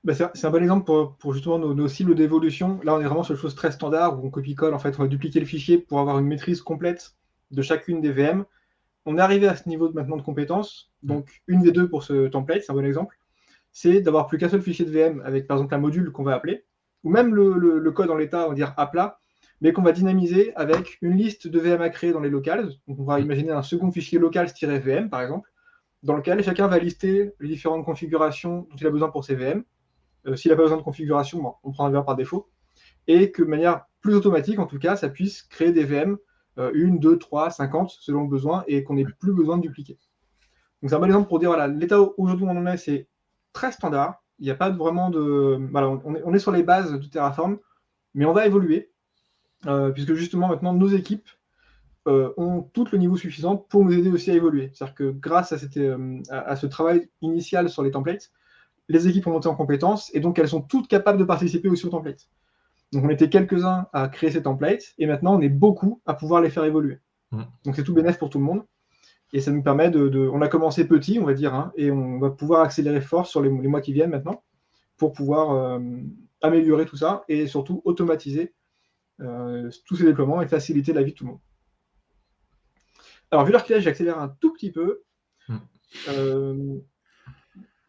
Bah, c'est un bon exemple pour justement nos cibles d'évolution. Là, on est vraiment sur des choses très standards où on copie-colle, en fait, on va dupliquer le fichier pour avoir une maîtrise complète de chacune des VM. On est arrivé à ce niveau maintenant de compétences. Donc, une des deux pour ce template, c'est un bon exemple, c'est d'avoir plus qu'un seul fichier de VM avec, par exemple, un module qu'on va appeler, ou même le code en l'état, on va dire applat, mais qu'on va dynamiser avec une liste de VM à créer dans les locals. Donc, on va imaginer un second fichier locals-VM, par exemple, dans lequel chacun va lister les différentes configurations dont il a besoin pour ses VM. S'il n'a pas besoin de configuration, bon, on prend un VM par défaut. Et que de manière plus automatique, en tout cas, ça puisse créer des VM 1, 2, 3, 50 selon le besoin et qu'on n'ait plus besoin de dupliquer. Donc c'est un bon exemple pour dire, voilà, l'état aujourd'hui où on en est, c'est très standard. Il n'y a pas vraiment de... Voilà, on est sur les bases de Terraform, mais on va évoluer, puisque justement maintenant nos équipes ont tout le niveau suffisant pour nous aider aussi à évoluer. C'est-à-dire que grâce à ce travail initial sur les templates, les équipes ont monté en compétences et donc elles sont toutes capables de participer aussi aux templates. Donc on était quelques-uns à créer ces templates et maintenant on est beaucoup à pouvoir les faire évoluer. Donc c'est tout bénéf pour tout le monde et ça nous permet on a commencé petit, on va dire, hein, et on va pouvoir accélérer fort sur les mois qui viennent maintenant pour pouvoir améliorer tout ça et surtout automatiser tous ces déploiements et faciliter la vie de tout le monde. Alors vu l'heure qu'il est, j'accélère un tout petit peu.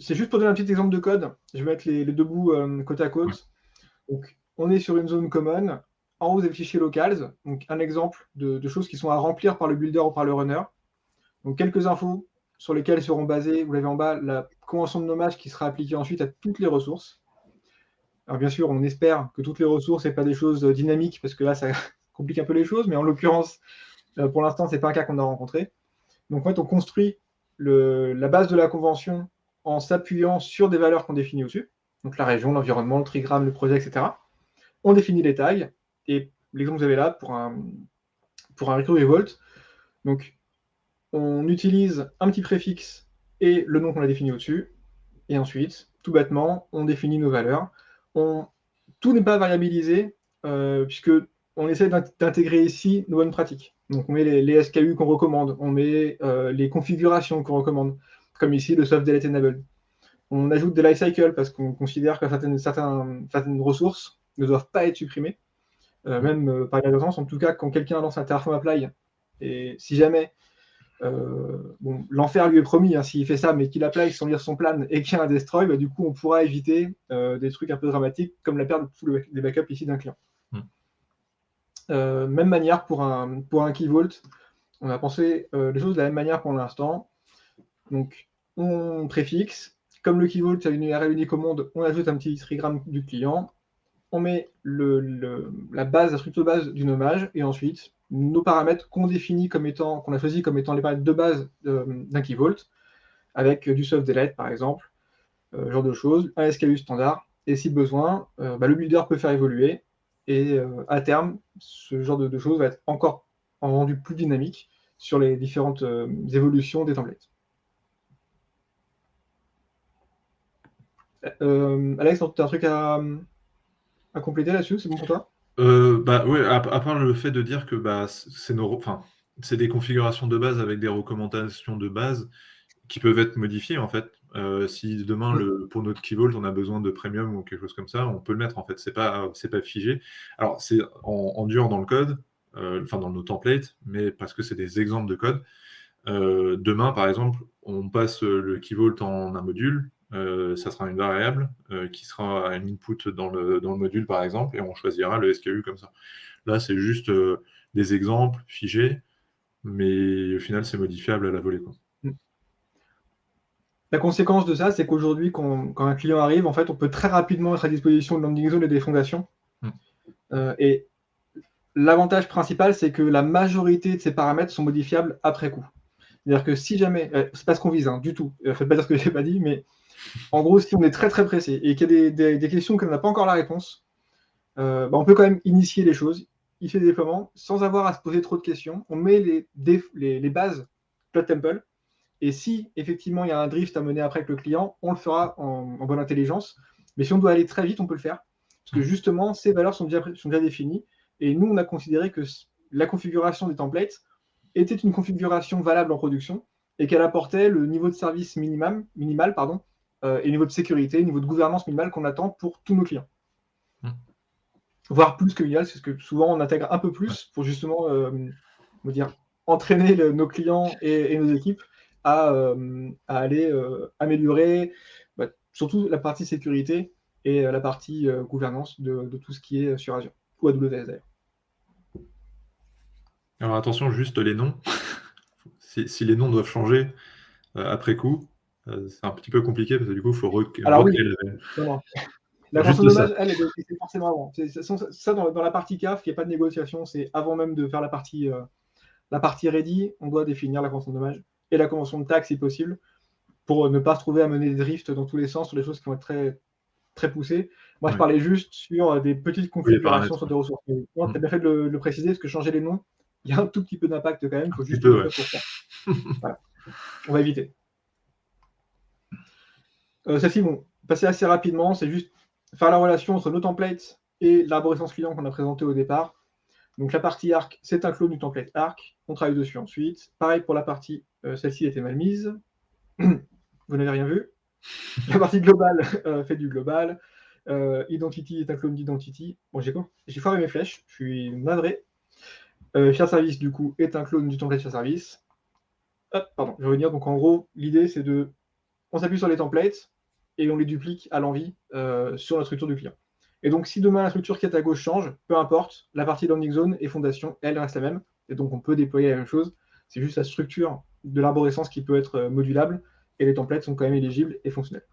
C'est juste pour donner un petit exemple de code. Je vais mettre les deux bouts côte à côte. Donc, on est sur une zone common. En haut, vous avez le fichier locals. Donc, un exemple de choses qui sont à remplir par le builder ou par le runner. Donc, quelques infos sur lesquelles seront basées, vous l'avez en bas, la convention de nommage qui sera appliquée ensuite à toutes les ressources. Alors, bien sûr, on espère que toutes les ressources et pas des choses dynamiques, parce que là, ça complique un peu les choses. Mais en l'occurrence, pour l'instant, ce n'est pas un cas qu'on a rencontré. Donc, en fait, on construit la base de la convention en s'appuyant sur des valeurs qu'on définit au-dessus. Donc, la région, l'environnement, le trigramme, le projet, etc. On définit les tags, et l'exemple que vous avez là pour un Recurve Vault, donc on utilise un petit préfixe et le nom qu'on a défini au-dessus, et ensuite, tout bêtement, on définit nos valeurs. Tout n'est pas variabilisé, puisque on essaie d'intégrer ici nos bonnes pratiques. Donc on met les SKU qu'on recommande, on met les configurations qu'on recommande, comme ici le soft delete enable. On ajoute des lifecycles parce qu'on considère que certaines ressources ne doivent pas être supprimées. Même par inadvertance, en tout cas, quand quelqu'un lance un Terraform Apply, et si jamais l'enfer lui est promis, hein, s'il fait ça, mais qu'il apply sans lire son plan et qu'il y a un destroy, bah, du coup, on pourra éviter des trucs un peu dramatiques, comme la perte de tous les backups ici d'un client. Même manière pour un Key Vault, on a pensé les choses de la même manière pour l'instant. Donc, on préfixe. Comme le Key Vault a une URL unique au monde, on ajoute un petit trigramme du client. On met la structure de base du nommage, et ensuite nos paramètres qu'on a choisi comme étant les paramètres de base d'un Key Vault, avec du soft delete par exemple, genre de choses, un SKU standard, et si besoin, le builder peut faire évoluer, et à terme, ce genre de choses va être encore rendu plus dynamique sur les différentes évolutions des templates. Alex, tu as un truc à compléter là-dessus? C'est bon pour toi? Ouais, à part le fait de dire que c'est des configurations de base avec des recommandations de base qui peuvent être modifiées en fait. Si demain, Mm. pour notre Key Vault, on a besoin de premium ou quelque chose comme ça, on peut le mettre en fait. C'est pas figé. Alors, c'est en dur dans le code, enfin dans nos templates, mais parce que c'est des exemples de code. Demain, par exemple, on passe le Key Vault en un module. Ça sera une variable qui sera un input dans le module, par exemple, et on choisira le SKU comme ça. Là, c'est juste des exemples figés, mais au final, c'est modifiable à la volée, quoi. La conséquence de ça, c'est qu'aujourd'hui, quand un client arrive, en fait, on peut très rapidement mettre à disposition de landing zone et des fondations. Et l'avantage principal, c'est que la majorité de ces paramètres sont modifiables après coup. C'est-à-dire que si jamais, c'est pas ce qu'on vise, hein, du tout, faites pas dire ce que j'ai pas dit, mais en gros, si on est très très pressé et qu'il y a des questions qu'on n'a pas encore la réponse, on peut quand même initier les choses, il fait des déploiements sans avoir à se poser trop de questions. On met les bases Cloud Temple, et si effectivement il y a un drift à mener après avec le client, on le fera en bonne intelligence. Mais si on doit aller très vite, on peut le faire. Parce que justement, ces valeurs sont déjà définies. Et nous, on a considéré que la configuration des templates était une configuration valable en production et qu'elle apportait le niveau de service minimal, et le niveau de sécurité, le niveau de gouvernance minimal qu'on attend pour tous nos clients. Voire plus que minimal, c'est ce que souvent on intègre un peu plus pour justement entraîner nos clients et nos équipes à aller améliorer surtout la partie sécurité et la partie gouvernance de tout ce qui est sur Azure ou AWS d'ailleurs. Alors attention, juste les noms. Si les noms doivent changer après coup, c'est un petit peu compliqué parce que du coup, il faut Alors oui, recréer non. La juste consomme ça. dommage, elle est forcément avant. Ça, dans la partie CAF, il n'y a pas de négociation, c'est avant même de faire la partie ready, on doit définir la convention de dommage et la convention de taxe si possible, pour ne pas se trouver à mener des drifts dans tous les sens sur des choses qui vont être très, très poussées. Moi, je Ouais. parlais juste sur des petites Oui, les configurations paramètres. sur des ressources. Tu as bien fait de le préciser, parce que changer les noms, il y a un tout petit peu d'impact quand même, il Un faut petit juste peu, le ouais. dire pourquoi. Voilà. On va éviter. Celle-ci, bon, passer assez rapidement, c'est juste faire la relation entre nos templates et l'arborescence client qu'on a présenté au départ. Donc la partie arc, c'est un clone du template arc. On travaille dessus ensuite. Pareil pour la partie, celle-ci était mal mise. Vous n'avez rien vu. La partie globale fait du global. Identity est un clone d'identity. Bon, j'ai foiré mes flèches, je suis navré. Share service, du coup, est un clone du template share service. Hop, pardon, je vais revenir. Donc en gros, l'idée, c'est on s'appuie sur les templates et on les duplique à l'envie sur la structure du client. Et donc, si demain la structure qui est à gauche change, peu importe, la partie landing zone et fondation, elle reste la même. Et donc, on peut déployer la même chose. C'est juste la structure de l'arborescence qui peut être modulable et les templates sont quand même éligibles et fonctionnels.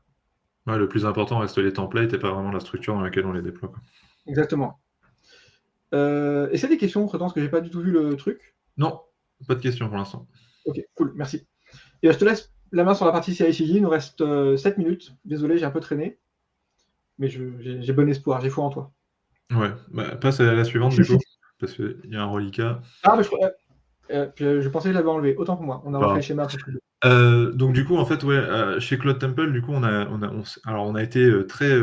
Ouais, le plus important reste les templates et pas vraiment la structure dans laquelle on les déploie, quoi. Exactement. Et c'est des questions entre temps, parce que j'ai pas du tout vu le truc. Non, pas de questions pour l'instant. Ok, cool, merci. Et je te laisse la main sur la partie CI/CD. Il nous reste 7 minutes. Désolé, j'ai un peu traîné, mais j'ai bon espoir, j'ai foi en toi. Ouais, passe à la suivante du coup, parce qu'il y a un reliquat. Ah, mais je pensais que je l'avais enlevé. Autant pour moi. On a refait le Pas schéma un peu plus. donc du coup, en fait, ouais, chez Cloud Temple, du coup, on a été très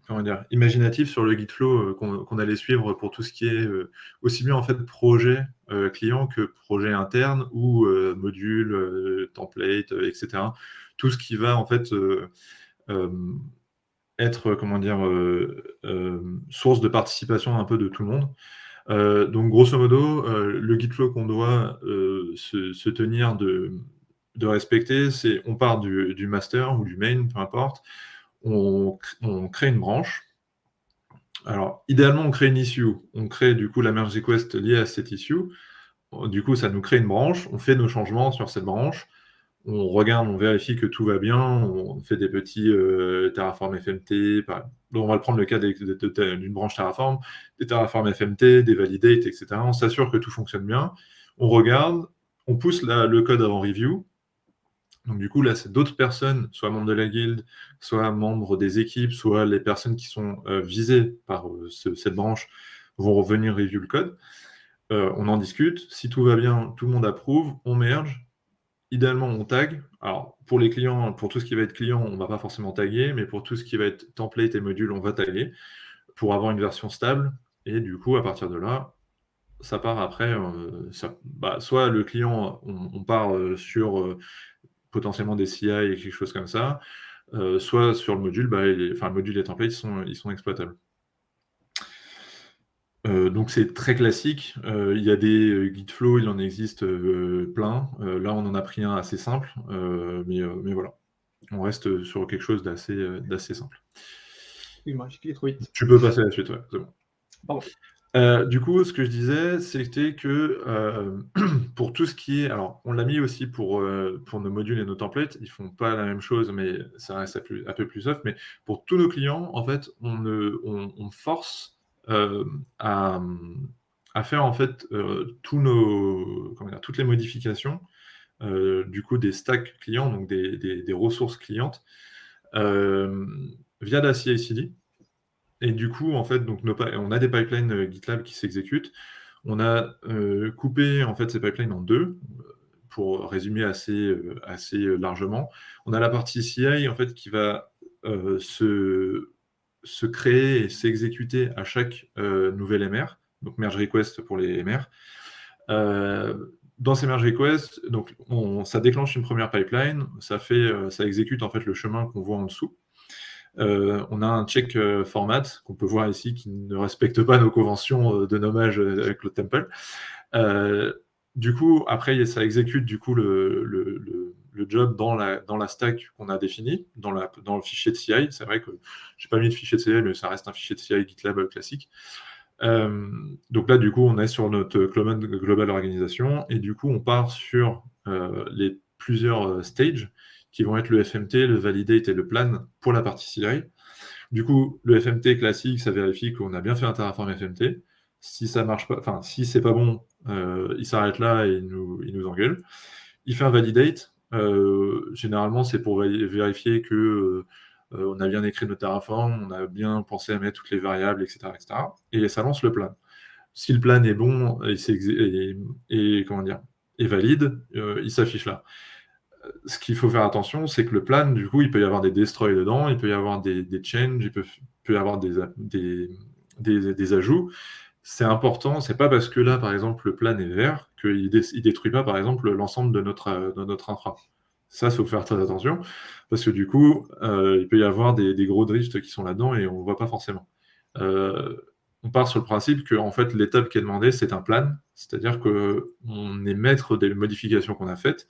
comment dire, imaginatif sur le guide flow qu'on allait suivre pour tout ce qui est aussi bien en fait projet client que projet interne ou module, template, etc. Tout ce qui va en fait euh, être comment dire source de participation un peu de tout le monde. Donc grosso modo, le guide flow qu'on doit se tenir de respecter, c'est on part du master ou du main, peu importe, on crée une branche. Alors, idéalement, on crée une issue. On crée du coup la merge request liée à cette issue. Du coup, ça nous crée une branche. On fait nos changements sur cette branche. On regarde, on vérifie que tout va bien. On fait des petits Terraform FMT. Donc, on va prendre le cas d'une branche Terraform, des Terraform FMT, des validates, etc. On s'assure que tout fonctionne bien. On regarde, on pousse le code avant review. Donc du coup, là, c'est d'autres personnes, soit membres de la guilde, soit membres des équipes, soit les personnes qui sont visées par cette branche vont revenir review le code. On en discute. Si tout va bien, tout le monde approuve, on merge. idéalement, on tag. Alors, pour les clients, pour tout ce qui va être client, on ne va pas forcément taguer, mais pour tout ce qui va être template et module, on va taguer pour avoir une version stable. Et du coup, à partir de là, ça part après, soit le client, on part sur potentiellement des CI et quelque chose comme ça, soit sur le module, le module et les templates, ils sont exploitables. Donc c'est très classique. Il y a des Gitflow, il en existe plein. Là, on en a pris un assez simple, mais voilà. On reste sur quelque chose d'assez simple. Excuse-moi, j'ai cliqué trop vite. Tu peux passer à la suite, ouais, c'est bon. Pardon. Du coup, ce que je disais, c'était que pour tout ce qui est... Alors, on l'a mis aussi pour nos modules et nos templates. Ils font pas la même chose, mais ça reste un peu plus soft. Mais pour tous nos clients, en fait, on force à faire en fait toutes les modifications du coup des stacks clients, donc des ressources clientes, via la CI/CD. Et du coup, en fait, donc on a des pipelines GitLab qui s'exécutent. On a coupé en fait ces pipelines en deux, pour résumer assez largement. On a la partie CI en fait qui va se créer et s'exécuter à chaque nouvel MR, donc merge request pour les MR. Dans ces merge requests, donc ça déclenche une première pipeline, ça exécute en fait le chemin qu'on voit en dessous. On a un check format qu'on peut voir ici qui ne respecte pas nos conventions de nommage avec le temple. Du coup, après, ça exécute du coup le job dans la stack qu'on a définie, dans le fichier de CI. C'est vrai que je n'ai pas mis de fichier de CI, mais ça reste un fichier de CI GitLab classique. Donc là, du coup, on est sur notre global organisation et du coup, on part sur les plusieurs stages qui vont être le FMT, le validate et le plan pour la partie CI. Du coup, le FMT classique, ça vérifie qu'on a bien fait un Terraform FMT. Si ça marche pas, enfin, si c'est pas bon, il s'arrête là et il nous engueule. Il fait un validate. Généralement, c'est pour vérifier que on a bien écrit notre Terraform, on a bien pensé à mettre toutes les variables, etc., etc. Et ça lance le plan. Si le plan est bon et comment dire, est valide, il s'affiche là. Ce qu'il faut faire attention, c'est que le plan, du coup, il peut y avoir des destroys dedans, il peut y avoir des changes, il peut y avoir des ajouts. C'est important, c'est pas parce que là, par exemple, le plan est vert qu'il ne détruit pas, par exemple, l'ensemble de notre infra. Ça, il faut faire très attention, parce que du coup, il peut y avoir des gros drifts qui sont là-dedans et on ne voit pas forcément. On part sur le principe que en fait, l'étape qui est demandée, c'est un plan, c'est-à-dire qu'on est maître des modifications qu'on a faites,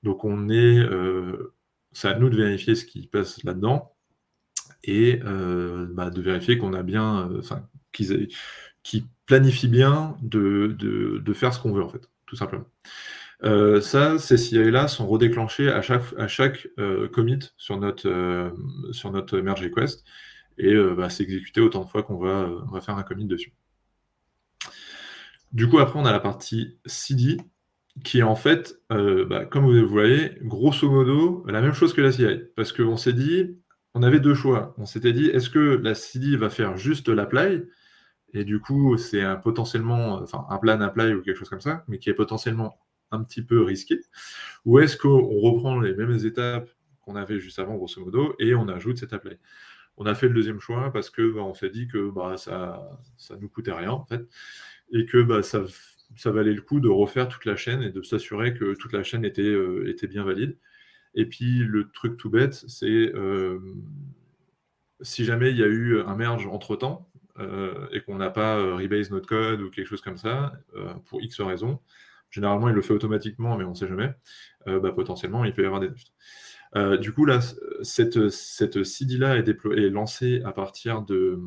donc c'est à nous de vérifier ce qui passe là-dedans et de vérifier qu'on a bien, qu'ils planifient bien de faire ce qu'on veut en fait, tout simplement. Ces CI-là sont redéclenchés à chaque commit sur notre merge request et c'est exécuté autant de fois qu'on va faire un commit dessus. Du coup, après, on a la partie CD qui est en fait, comme vous voyez, grosso modo, la même chose que la CI. Parce qu'on s'est dit, on avait deux choix. On s'était dit, est-ce que la CD va faire juste l'apply et du coup, c'est potentiellement, un plan apply ou quelque chose comme ça, mais qui est potentiellement un petit peu risqué. Ou est-ce qu'on reprend les mêmes étapes qu'on avait juste avant, grosso modo, et on ajoute cette apply? On a fait le deuxième choix parce que on s'est dit que ça nous coûtait rien, en fait, et que ça valait le coup de refaire toute la chaîne et de s'assurer que toute la chaîne était bien valide. Et puis, le truc tout bête, c'est si jamais il y a eu un merge entre-temps, et qu'on n'a pas rebase notre code ou quelque chose comme ça, pour X raisons, généralement il le fait automatiquement, mais on ne sait jamais, potentiellement il peut y avoir des drifts. Du coup, là, cette CD-là est lancée à partir de...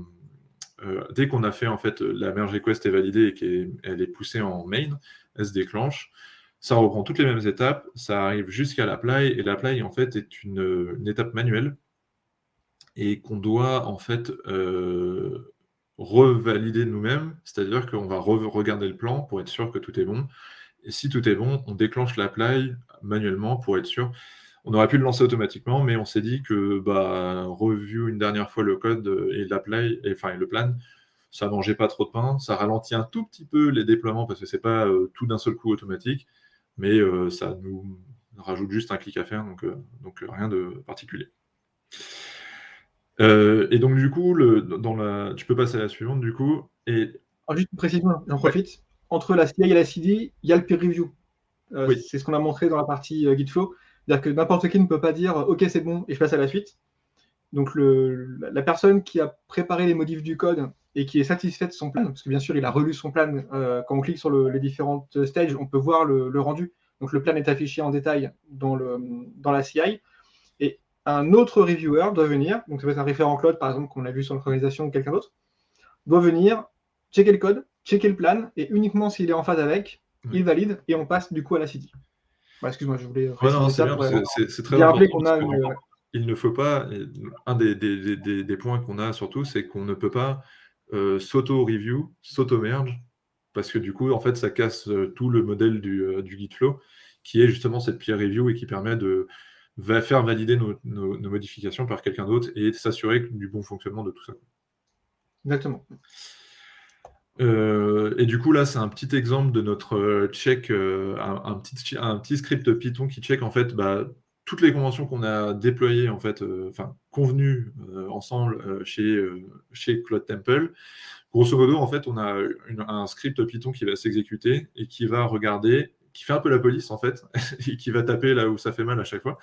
dès qu'on a fait, en fait, la merge request est validée et qu'elle est poussée en main, elle se déclenche, ça reprend toutes les mêmes étapes, ça arrive jusqu'à l'apply, et l'apply, en fait, est une étape manuelle, et qu'on doit en fait revalider nous-mêmes, c'est-à-dire qu'on va regarder le plan pour être sûr que tout est bon. Et si tout est bon, on déclenche l'apply manuellement pour être sûr. On aurait pu le lancer automatiquement, mais on s'est dit que review une dernière fois le code et l'apply, et le plan, ça mangeait pas trop de pain, ça ralentit un tout petit peu les déploiements parce que c'est pas tout d'un seul coup automatique, mais ça nous rajoute juste un clic à faire, donc rien de particulier. Et donc du coup, tu peux passer à la suivante du coup. Et Alors juste une précision, j'en ouais, profite. Entre la CI et la CD, il y a le peer review. oui, C'est ce qu'on a montré dans la partie Gitflow. C'est-à-dire que n'importe qui ne peut pas dire OK, c'est bon, et je passe à la suite. Donc la personne qui a préparé les modifs du code et qui est satisfaite de son plan, parce que bien sûr il a relu son plan, quand on clique sur les différentes stages, on peut voir le rendu. Donc le plan est affiché en détail dans la CI. Et un autre reviewer doit venir, donc ça peut être un référent Claude par exemple, qu'on a vu sur l'organisation ou quelqu'un d'autre, doit venir checker le code, checker le plan, et uniquement s'il est en phase avec, ouais. il valide et on passe du coup à la CD. Bah, excuse-moi, je voulais Ouais, non, préciser c'est ça bien, pour c'est très bien rappeler important qu'on parce a que une. il ne faut pas, et un des points qu'on a surtout, c'est qu'on ne peut pas s'auto-review, s'auto-merge, parce que du coup, en fait, ça casse tout le modèle du Gitflow, qui est justement cette peer review et qui permet de faire valider nos modifications par quelqu'un d'autre et de s'assurer du bon fonctionnement de tout ça. Exactement. Et du coup, là, c'est un petit exemple de notre check, un petit script Python qui check en fait bah, toutes les conventions qu'on a déployées, en fait, enfin convenues ensemble chez Cloud Temple. Grosso modo, en fait, on a un script Python qui va s'exécuter et qui va regarder, qui fait un peu la police en fait, et qui va taper là où ça fait mal à chaque fois,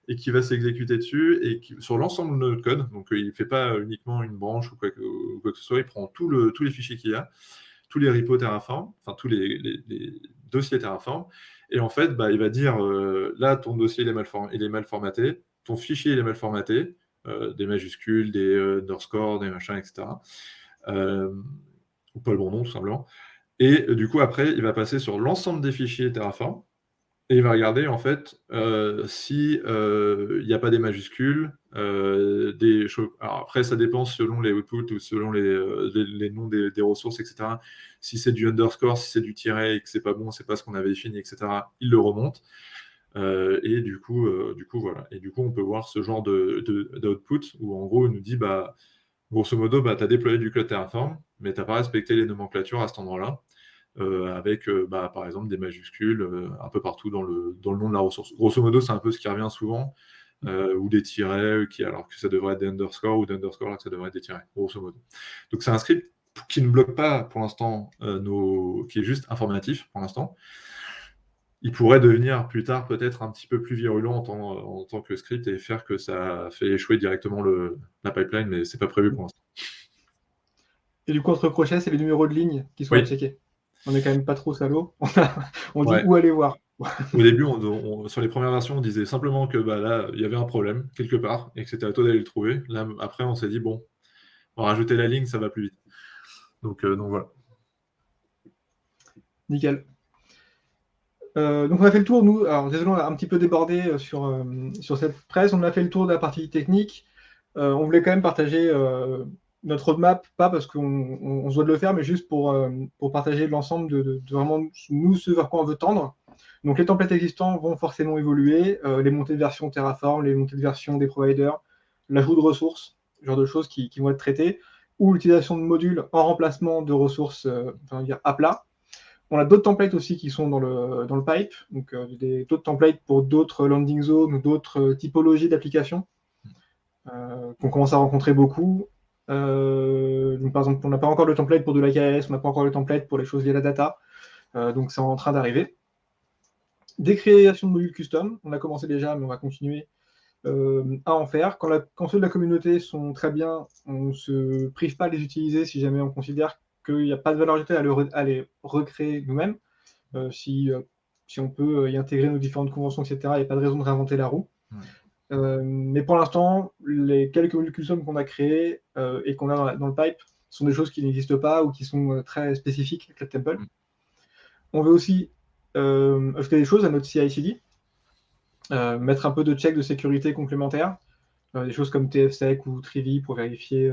et qui va s'exécuter dessus et sur l'ensemble de notre code. Donc, il ne fait pas uniquement une branche ou quoi que ce soit, il prend tous les fichiers qu'il y a, tous les repos Terraform, enfin tous les dossiers Terraform, et en fait, bah, il va dire là, ton dossier il est mal formaté, ton fichier il est mal formaté, des majuscules, des underscores, des machins, etc. Ou pas le bon nom, tout simplement. Et du coup, après, il va passer sur l'ensemble des fichiers Terraform, et il va regarder en fait si il n'y a pas des majuscules, des choses. Alors après, ça dépend selon les outputs ou selon les noms des ressources, etc. Si c'est du underscore, si c'est du tiret et que c'est pas bon, c'est pas ce qu'on avait défini, etc. Il le remonte. Et du coup, voilà. Et du coup, on peut voir ce genre d'output où en gros, il nous dit bah grosso modo, bah, tu as déployé du code Terraform, mais tu n'as pas respecté les nomenclatures à cet endroit-là. Avec bah, par exemple des majuscules un peu partout dans le nom de la ressource. Grosso modo, c'est un peu ce qui revient souvent, ou des tirets, alors que ça devrait être des underscores, ou des underscores alors que ça devrait être des tirets, grosso modo. Donc c'est un script qui ne bloque pas pour l'instant, qui est juste informatif pour l'instant. Il pourrait devenir plus tard peut-être un petit peu plus virulent en tant que script et faire que ça fait échouer directement la pipeline, mais c'est pas prévu pour l'instant. Et du coup, entre crochets, c'est les numéros de ligne qui sont à Oui, checker. On est quand même pas trop salaud. On dit ouais. où aller voir. Au début, sur les premières versions, on disait simplement que bah, là, il y avait un problème quelque part et que c'était à toi d'aller le trouver. Là, après, on s'est dit, bon, on va rajouter la ligne, ça va plus vite. Donc voilà. Nickel. Donc on a fait le tour, nous. Alors désolé, on a un petit peu débordé sur cette presse. On a fait le tour de la partie technique. On voulait quand même partager notre roadmap, pas parce qu'on se doit de le faire, mais juste pour partager l'ensemble de vraiment nous ce vers quoi on veut tendre. Donc les templates existants vont forcément évoluer, les montées de version Terraform, les montées de version des providers, l'ajout de ressources, ce genre de choses qui vont être traitées, ou l'utilisation de modules en remplacement de ressources à plat. On a d'autres templates aussi qui sont dans le pipe, donc d'autres templates pour d'autres landing zones ou d'autres typologies d'applications qu'on commence à rencontrer beaucoup. Donc, par exemple, on n'a pas encore le template pour de l'AKS, on n'a pas encore le template pour les choses liées à la data, donc c'est en train d'arriver. Des créations de modules custom, on a commencé déjà, mais on va continuer à en faire. Quand ceux de la communauté sont très bien, on ne se prive pas de les utiliser si jamais on considère qu'il n'y a pas de valeur ajoutée à les recréer nous-mêmes. Si on peut y intégrer nos différentes conventions, etc., il n'y a pas de raison de réinventer la roue. Ouais. Mais pour l'instant, les quelques modules custom qu'on a créés et qu'on a dans le pipe sont des choses qui n'existent pas ou qui sont très spécifiques avec la Temple. On veut aussi ajouter des choses à notre CI/CD, mettre un peu de check de sécurité complémentaire, des choses comme TFSec ou Trivi pour vérifier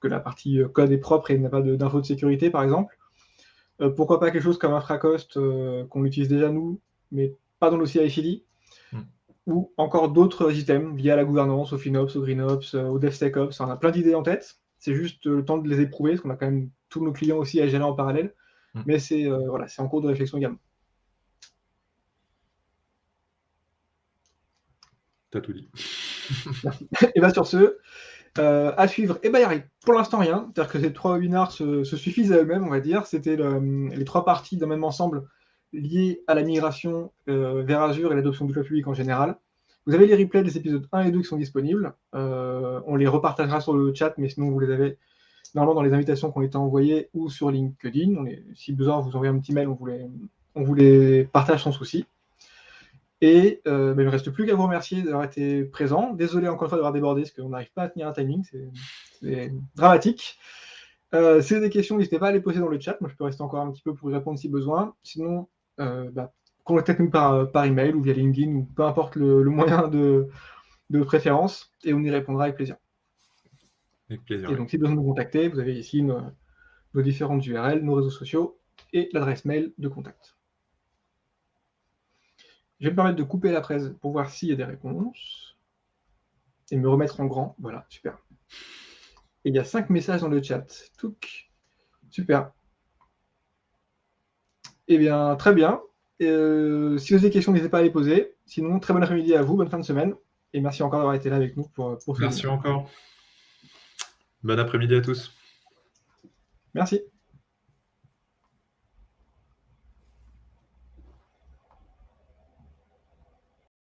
que la partie code est propre et n'a pas d'infos de sécurité, par exemple. Pourquoi pas quelque chose comme Infracost qu'on utilise déjà nous, mais pas dans le CI/CD, ou encore d'autres items liés à la gouvernance, au FinOps, au GreenOps, au DevSecOps. On a plein d'idées en tête. C'est juste le temps de les éprouver, parce qu'on a quand même tous nos clients aussi à gérer en parallèle. Mais c'est en cours de réflexion également. T'as tout dit. Merci. Et bien sur ce, à suivre, et ben il n'y a pour l'instant rien. C'est-à-dire que ces 3 webinars se suffisent à eux-mêmes, on va dire. C'était les 3 parties d'un même ensemble liées à la migration vers Azure et l'adoption du cloud public en général. Vous avez les replays des épisodes 1 et 2 qui sont disponibles. On les repartagera sur le chat, mais sinon vous les avez normalement dans les invitations qui ont été envoyées ou sur LinkedIn. Si besoin, vous envoyez un petit mail, on vous les partage sans souci. Et il ne me reste plus qu'à vous remercier d'avoir été présent. Désolé encore une fois d'avoir débordé, parce qu'on n'arrive pas à tenir un timing, c'est dramatique. Si vous avez des questions, n'hésitez pas à les poser dans le chat. Moi, je peux rester encore un petit peu pour y répondre si besoin. Sinon, contactez-nous par email ou via LinkedIn, ou peu importe le moyen de préférence, et on y répondra avec plaisir. Avec plaisir. Et donc, si besoin de nous contacter, vous avez ici nos différentes URL, nos réseaux sociaux et l'adresse mail de contact. Je vais me permettre de couper la presse pour voir s'il y a des réponses. Et me remettre en grand. Voilà, super. Et il y a 5 messages dans le chat. Touc. Super. Eh bien, très bien. Si vous avez des questions, n'hésitez pas à les poser. Sinon, très bon après-midi à vous, bonne fin de semaine. Et merci encore d'avoir été là avec nous pour ce Merci encore. Bon après-midi à tous. Merci.